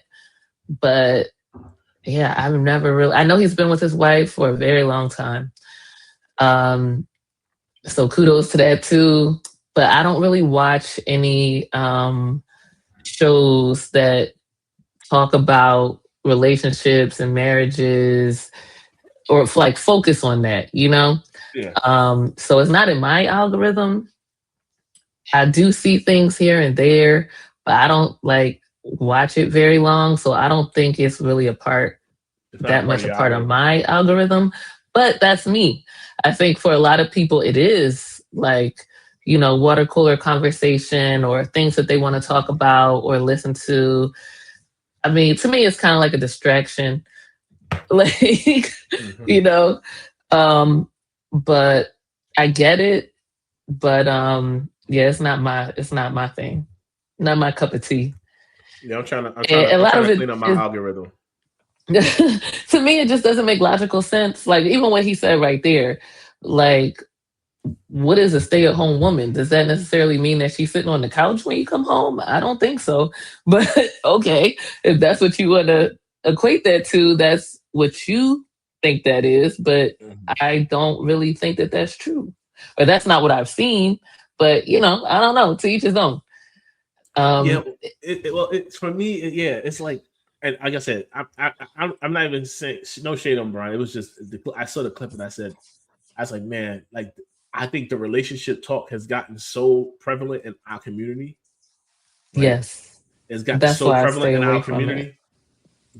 But yeah, I've never really. I know he's been with his wife for a very long time. So kudos to that too. But I don't really watch any shows that talk about relationships and marriages, or like focus on that, you know? Yeah. So it's not in my algorithm. I do see things here and there, but I don't like watch it very long. So I don't think it's really a part of my algorithm, but that's me. I think for a lot of people, it is like, you know, water cooler conversation or things that they want to talk about or listen to. I mean, to me, it's kind of like a distraction, like, you know, but I get it. But yeah, it's not my thing, not my cup of tea. Yeah, I'm trying to clean up my algorithm. To me, it just doesn't make logical sense. Like, even what he said right there, like, what is a stay-at-home woman? Does that necessarily mean that she's sitting on the couch when you come home? I don't think so. But okay, if that's what you want to equate that to, that's what you think that is. But I don't really think that that's true, or that's not what I've seen. But, you know, I don't know. To each his own. It's for me. It's like, and like I said, I'm not even saying no shade on Brian. It was just I saw the clip and I was like, man, like, I think the relationship talk has gotten so prevalent in our community. Right? Yes, it's gotten so prevalent in our community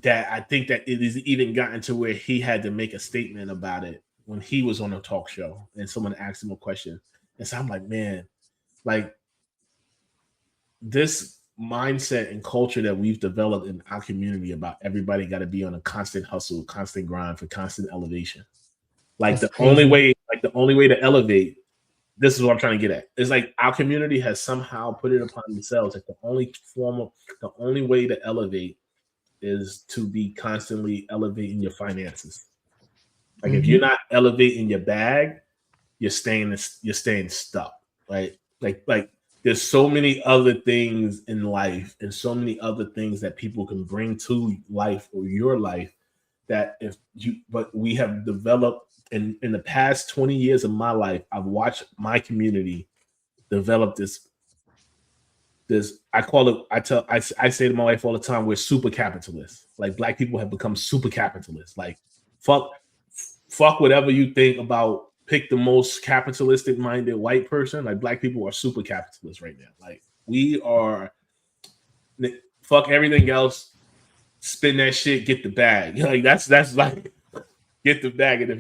that I think that it has even gotten to where he had to make a statement about it when he was on a talk show and someone asked him a question. And so I'm like, man, like, this mindset and culture that we've developed in our community about everybody got to be on a constant hustle, constant grind for constant elevation. Like That's the only crazy. way to elevate, this is what I'm trying to get at. It's like our community has somehow put it upon themselves that the only way to elevate is to be constantly elevating your finances. Like if you're not elevating your bag, you're staying stuck. Right? Like there's so many other things in life and so many other things that people can bring to life or your life that but we have developed in the past 20 years of my life. I've watched my community develop this I call it, I say to my wife all the time, we're super capitalists. Like Black people have become super capitalists. Like fuck whatever you think about, pick the most capitalistic minded white person. Like Black people are super capitalists right now. Like we are, fuck everything else, spend that shit, get the bag. Like that's like get the bag. And if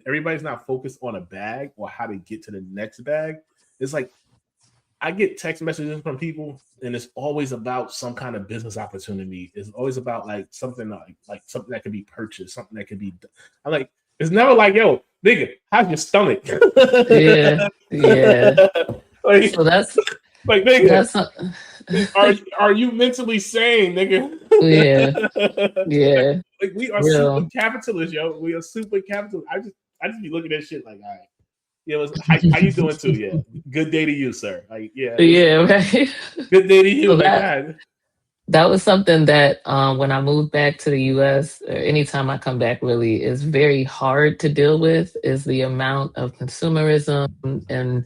everybody's not focused on a bag or how to get to the next bag, it's like I get text messages from people and it's always about some kind of business opportunity. It's always about like something like something that could be purchased, something that could be. I'm like, it's never like, yo, nigga, how's your stomach? Yeah. Like, So that's like, nigga, that's not, are you mentally sane, nigga? yeah. Like we are Real. super capitalists, yo. We are super capitalists. I just be looking at shit like, all right. Yeah, how you doing too? Yeah, good day to you, sir. Like, yeah, Right. good day to you. So Like, that was something that when I moved back to the US, or anytime I come back really, is very hard to deal with, is the amount of consumerism and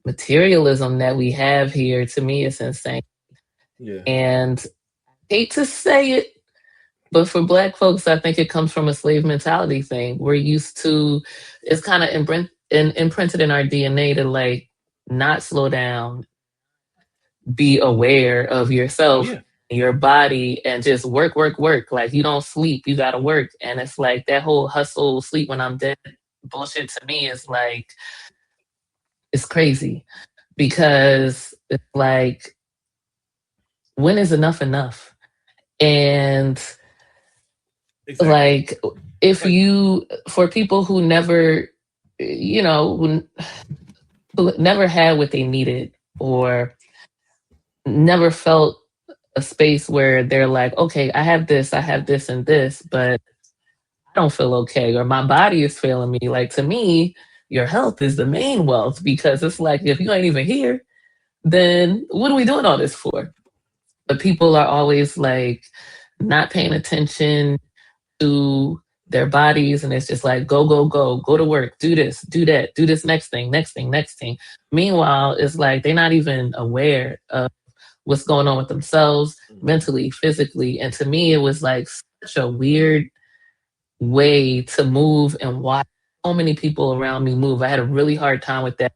materialism that we have here. To me, it's insane. yeah, And I hate to say it, but for Black folks, I think it comes from a slave mentality thing. We're used to, it's kind of imprinted in our DNA to like not slow down, be aware of yourself, your body, and just work. Like you don't sleep, you gotta work. And it's like that whole hustle, sleep when I'm dead bullshit to me is like, it's crazy because it's like, when is enough? And like, if you, for people who never, who never had what they needed or never felt a space where they're like, okay, I have this and this, but I don't feel okay, or my body is failing me. Like, to me, your health is the main wealth, because it's like, if you ain't even here, then what are we doing all this for? But people are always like not paying attention to their bodies, and it's just like go to work, do this, do that, do this next thing. Meanwhile, it's like they're not even aware of what's going on with themselves mentally, physically. And to me, it was like such a weird way to move and watch so many people around me move. I had a really hard time with that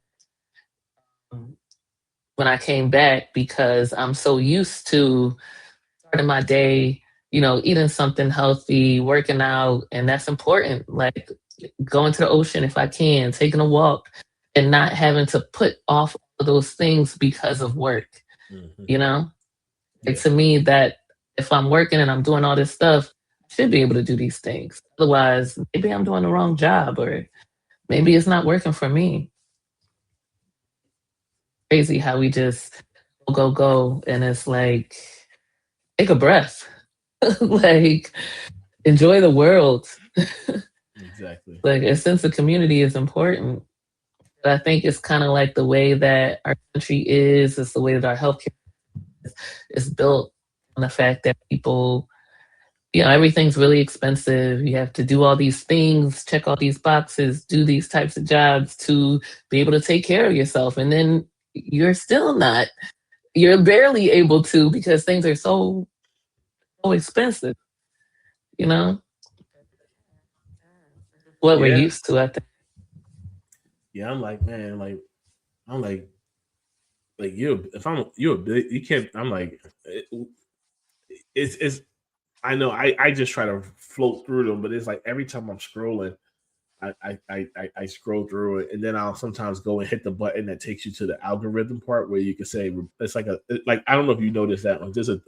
when I came back, because I'm so used to starting my day, eating something healthy, working out, and that's important. Like going to the ocean if I can, taking a walk, and not having to put off all those things because of work. Like, to me, that if I'm working and I'm doing all this stuff, I should be able to do these things. Otherwise, maybe I'm doing the wrong job, or maybe it's not working for me. Crazy how we just go, and it's like, take a breath. Like, enjoy the world. Exactly. Like, a sense of community is important. But I think it's kind of like the way that our country is, it's the way that our healthcare is built on the fact that people, everything's really expensive. You have to do all these things, check all these boxes, do these types of jobs to be able to take care of yourself. And then you're barely able to, because things are so expensive, what we're used to, I think. Yeah, I'm like, man, like you're big, you can't. I'm like, it's. I know I just try to float through them, but it's like every time I'm scrolling, I scroll through it, and then I'll sometimes go and hit the button that takes you to the algorithm part where you can say it's like I don't know if you noticed that one. There's a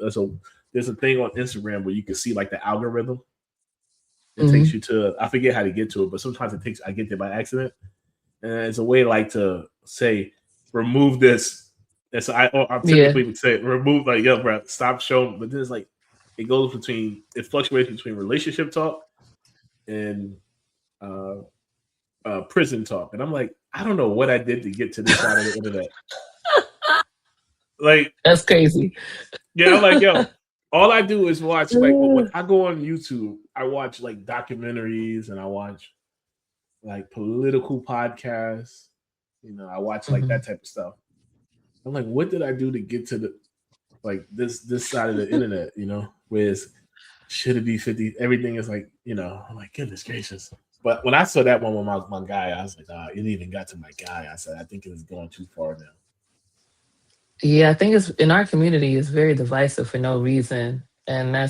thing on Instagram where you can see like the algorithm. It takes you to, I forget how to get to it, but sometimes I get there by accident, and it's a way like to say remove this. And so I typically would say remove, like, yo, bro, stop showing. But then it's like it fluctuates between relationship talk and prison talk, and I'm like, I don't know what I did to get to this side of the internet. Like, that's crazy. Yeah, I'm like, yo, all I do is watch, like, when I go on YouTube, I watch like documentaries and I watch like political podcasts. I watch like that type of stuff. I'm like, what did I do to get to this side of the internet? Where should it be 50? Everything is like, I'm like, goodness gracious. But when I saw that one with my guy, I was like, it even got to my guy. I said, I think it was going too far now. Yeah, I think it's in our community, it's very divisive for no reason. And I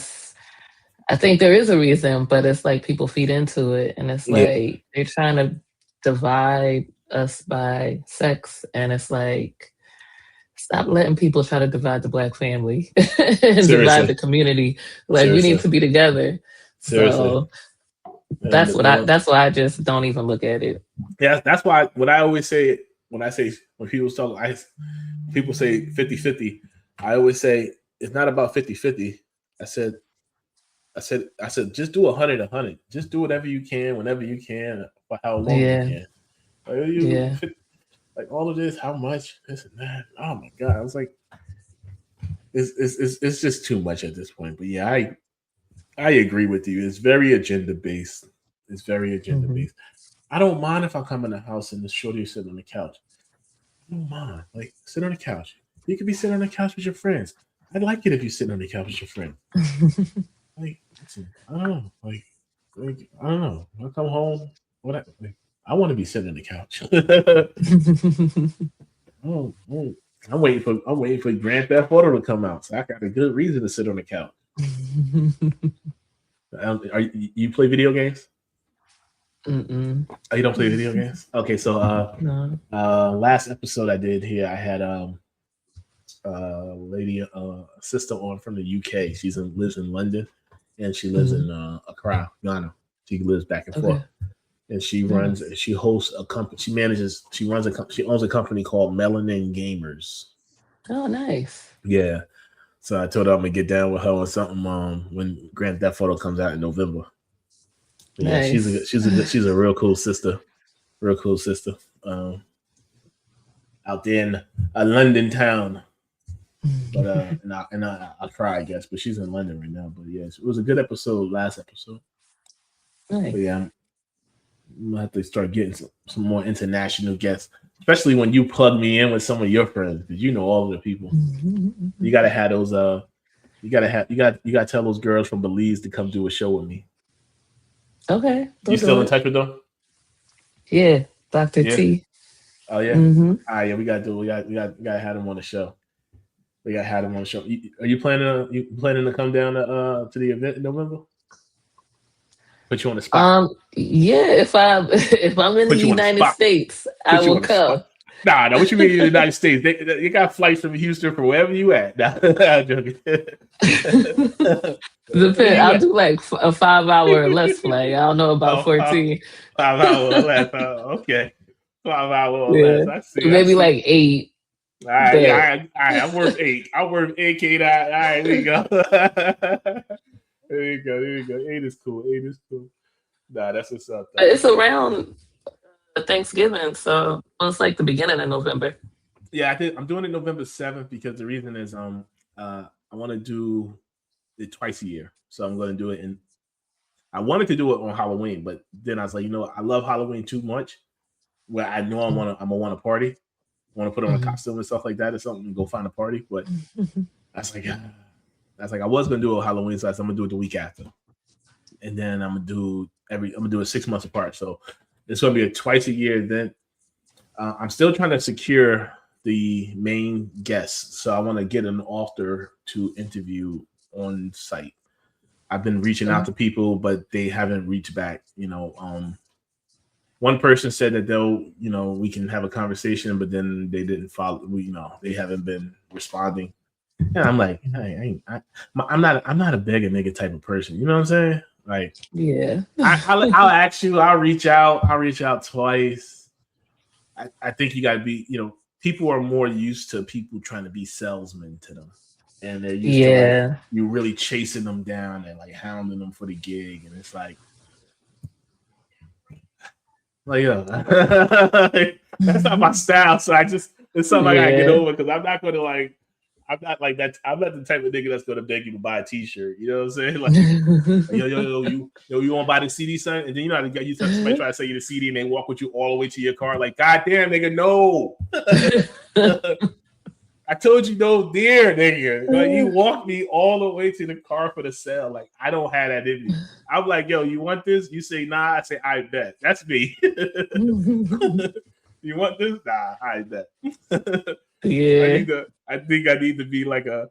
think there is a reason, but it's like people feed into it. And it's like they're trying to divide us by sex. And it's like, stop letting people try to divide the Black family and divide the community. Like, we need to be together. So that's why I just don't even look at it. Yeah, that's why what I always say when people talk, people say 50-50. I always say it's not about 50-50. I said, just do 100-100. Just do whatever you can, whenever you can, for how long you can. Like all of this, how much, this and that. Oh my God. I was like, it's just too much at this point. But yeah, I agree with you. It's very agenda based. I don't mind if I come in the house and the shorty is sitting on the couch. I don't mind. Like, sit on the couch. You could be sitting on the couch with your friends. I'd like it if you sit on the couch with your friend. Like, listen, I don't know. Like, I don't know. I come home. I want to be sitting on the couch. I'm waiting for Grand Theft Auto to come out, so I got a good reason to sit on the couch. You play video games? Mm-mm. Oh, you don't play video games? Okay, so No. Last episode I did here, I had lady, sister on from the UK. She lives in London, and she lives in Accra, Ghana. She lives back and forth. And she hosts a company. She owns a company called Melanin Gamers. Oh, nice. Yeah. So I told her I'm gonna get down with her on something when Grand Theft Auto comes out in November. Yeah, nice. She's a real cool sister. Out there in a London town. But I cry, I guess. But she's in London right now. But yes, it was a good episode, last episode. Nice. But yeah, I'm gonna have to start getting some more international guests, especially when you plug me in with some of your friends, because you know all of the people. You gotta have those. You gotta tell those girls from Belize to come do a show with me. Okay. You still in touch with them? Yeah, Dr. T. Oh yeah. All right, yeah, we gotta have them on the show. We gotta have them on the show. Are you planning to come down to the event in November? Put you on the spot. Yeah, if I'm in the United States, I will come. Nah, what you mean in the United States? They got flights from Houston from wherever you at. Nah, I'm joking. Depends. I'll do like a 5-hour or less flight. I don't know about 14. 5 hours or less. Okay. 5 hours or less. I see. Maybe like 8. All right. I'm worth 8. I'm worth 8K. All right, there you go. There you go. 8 is cool. Nah, that's what's up. It's around Thanksgiving, so it's like the beginning of November. Yeah, I'm doing it November 7th because the reason is I want to do it twice a year. So I'm going to do it I wanted to do it on Halloween, but then I was like, I love Halloween too much where I know I'm going to want to party. I want to put on a costume and stuff like that or something and go find a party. But I was like, I was gonna do a Halloween, so I'm gonna do it the week after, and then I'm gonna do it 6 months apart. So it's gonna be a twice a year event. I'm still trying to secure the main guests, so I want to get an author to interview on site. I've been reaching out to people, but they haven't reached back. one person said that they'll, we can have a conversation, but then they didn't follow. They haven't been responding. And I'm like, I'm not a beggar nigga type of person. You know what I'm saying? Like, yeah, I'll ask you. I'll reach out twice. I think you got to be. People are more used to people trying to be salesmen to them, and they're used to like, you really chasing them down and like hounding them for the gig, and it's like that's not my style. So it's something I gotta get over because I'm not gonna like. I'm not like that. I'm not the type of nigga that's gonna beg you to buy a T-shirt. You know what I'm saying? Like, you want to buy the CD, son? And then you somebody try to sell you the CD and they walk with you all the way to your car. Like, goddamn, nigga, no. I told you no, dear nigga. Like, you walked me all the way to the car for the sale. Like, I don't have that in me. I'm like, yo, you want this? You say nah. I say I bet. That's me. You want this? Nah, I bet. Yeah. I think I need to be like a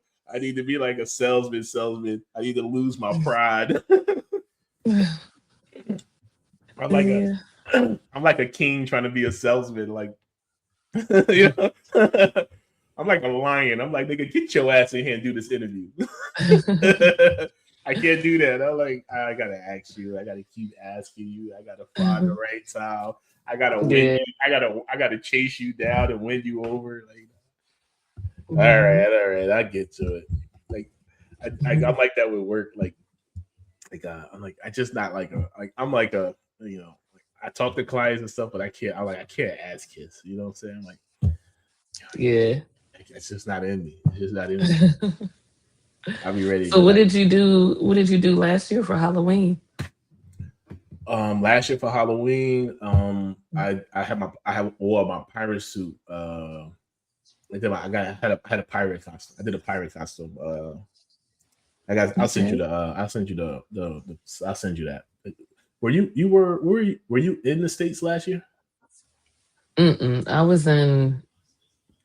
salesman. I need to lose my pride. I'm like a king trying to be a salesman. Like, I'm like a lion. I'm like, nigga, get your ass in here and do this interview. I can't do that. I'm like, I gotta ask you. I gotta keep asking you. I gotta find the right time. I gotta win you. I gotta chase you down and win you over. Like, all right. I get to it. Like, I'm like that with work. I'm like, I just not like I'm like a I talk to clients and stuff, but I can't ask kids. You know what I'm saying? I'm like, yeah, it's just not in me. It's just not in me. I'll be ready. So what did you do? What did you do last year for Halloween? Last year for Halloween, I wore my pirate suit. I had a pirate costume. I did a pirate costume. I'll send you I'll send you that. Were you in the States last year? I was in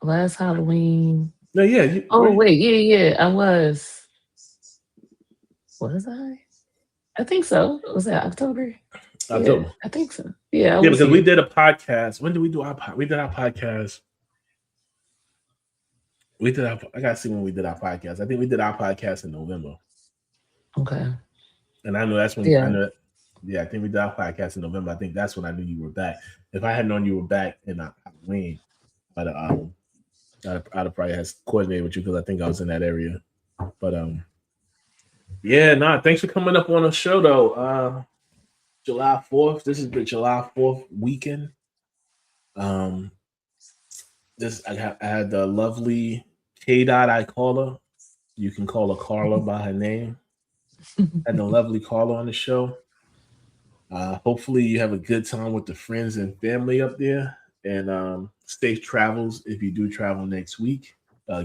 last Halloween. No, yeah. I was. Was I? I think so. Was that October? October. Yeah, I think so. Yeah. Because we did a podcast. When did we do our podcast? We did our podcast. I gotta see when we did our podcast. I think we did our podcast in November. Okay. And I know that's when I think we did our podcast in November. I think that's when I knew you were back. If I had known you were back in Halloween, I'd have probably has coordinated with you because I think I was in that area. But thanks for coming up on the show though. July 4th. This is the July 4th weekend. I had the lovely K. I call her. You can call her Carla by her name. Had the lovely Carla on the show. Hopefully you have a good time with the friends and family up there, and safe travels if you do travel next week.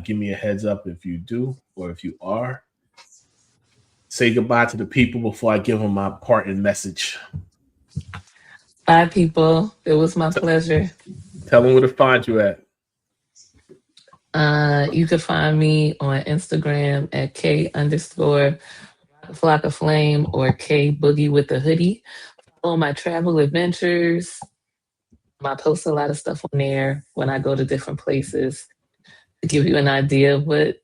Give me a heads up if you do or if you are. Say goodbye to the people before I give them my parting message. Bye, people. It was my pleasure. Tell them where to find you at. You can find me on Instagram at K_FlockOfFlame or K Boogie with the hoodie. Follow my travel adventures. I post a lot of stuff on there when I go to different places to give you an idea of what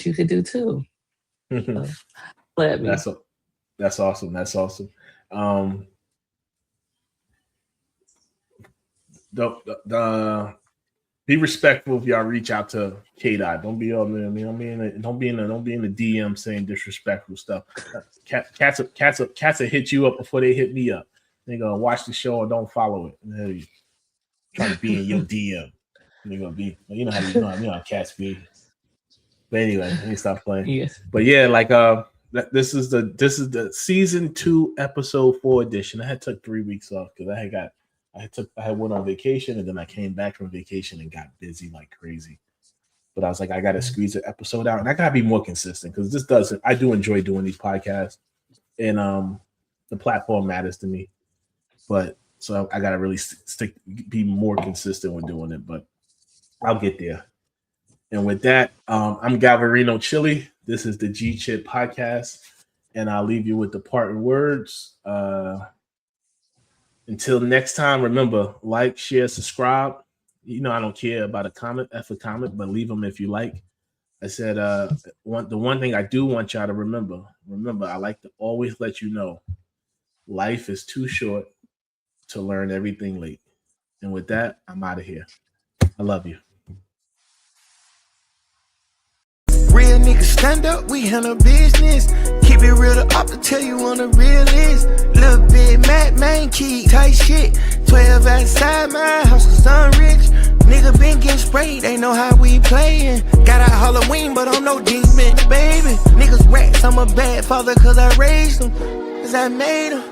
you could do too. So, let me. That's awesome. That's awesome. Be respectful if y'all reach out to K-Dot. Don't be on there. Don't be in the DM saying disrespectful stuff. Cats will hit you up before they hit me up. They gonna watch the show or don't follow it. Hey, trying to be in your DM. They're gonna be. You know how cats be. But anyway, let me stop playing. Yes. But yeah, this is the season 2 episode 4 edition. I had took 3 weeks off because I went on vacation and then I came back from vacation and got busy like crazy. But I was like, I gotta squeeze an episode out and I gotta be more consistent because I do enjoy doing these podcasts and the platform matters to me. But so I gotta really be more consistent with doing it. But I'll get there. And with that, I'm Galvarino Chili. This is the G Chit Podcast, and I'll leave you with the parting words. Until next time, remember, like, share, subscribe. You know I don't care about a comment, but leave them if you like. I said the one thing I do want y'all to remember, I like to always let you know, life is too short to learn everything late. And with that, I'm out of here. I love you. Real niggas stand up, we handle business. Keep it real to up to tell you on the real list. Little bit mad, man, key, tight shit. 12 outside my house, cause I'm rich. Nigga been getting sprayed, they know how we playin'. Got out Halloween, but I'm no demon, baby. Niggas rats, I'm a bad father cause I raised them. Cause I made them.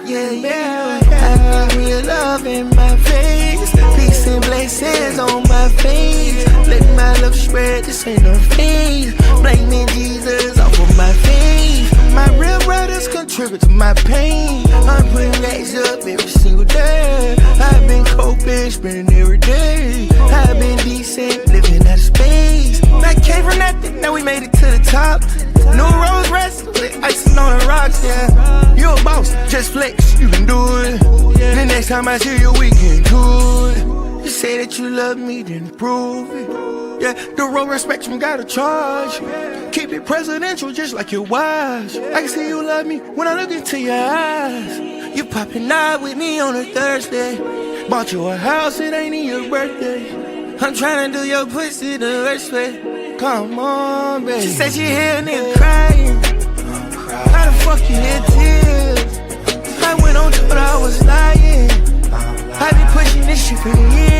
Yeah. I need real love in my face. Peace and blessings on my face. Let my love spread, this ain't no phase. Blaming Jesus off of my face. My real brothers contribute to my pain. I'm putting racks up every single day. I've been coping, spending every day. I've been decent, living out of space. I came from nothing, now we made it to the top. New Rose rest with icing on the rocks, yeah. You a boss, just flex, you can do it. The next time I see you, we can do it. You say that you love me, then prove it. Yeah, the road respect you gotta charge. Keep it presidential just like your wives. I can see you love me when I look into your eyes. You popping out with me on a Thursday. Bought you a house, it ain't in your birthday. I'm trying to do your pussy the worst way. Come on, baby. She said she hear a nigga crying. How the fuck you hear tears? I went on tour, I was lying. I been pushing this shit for years.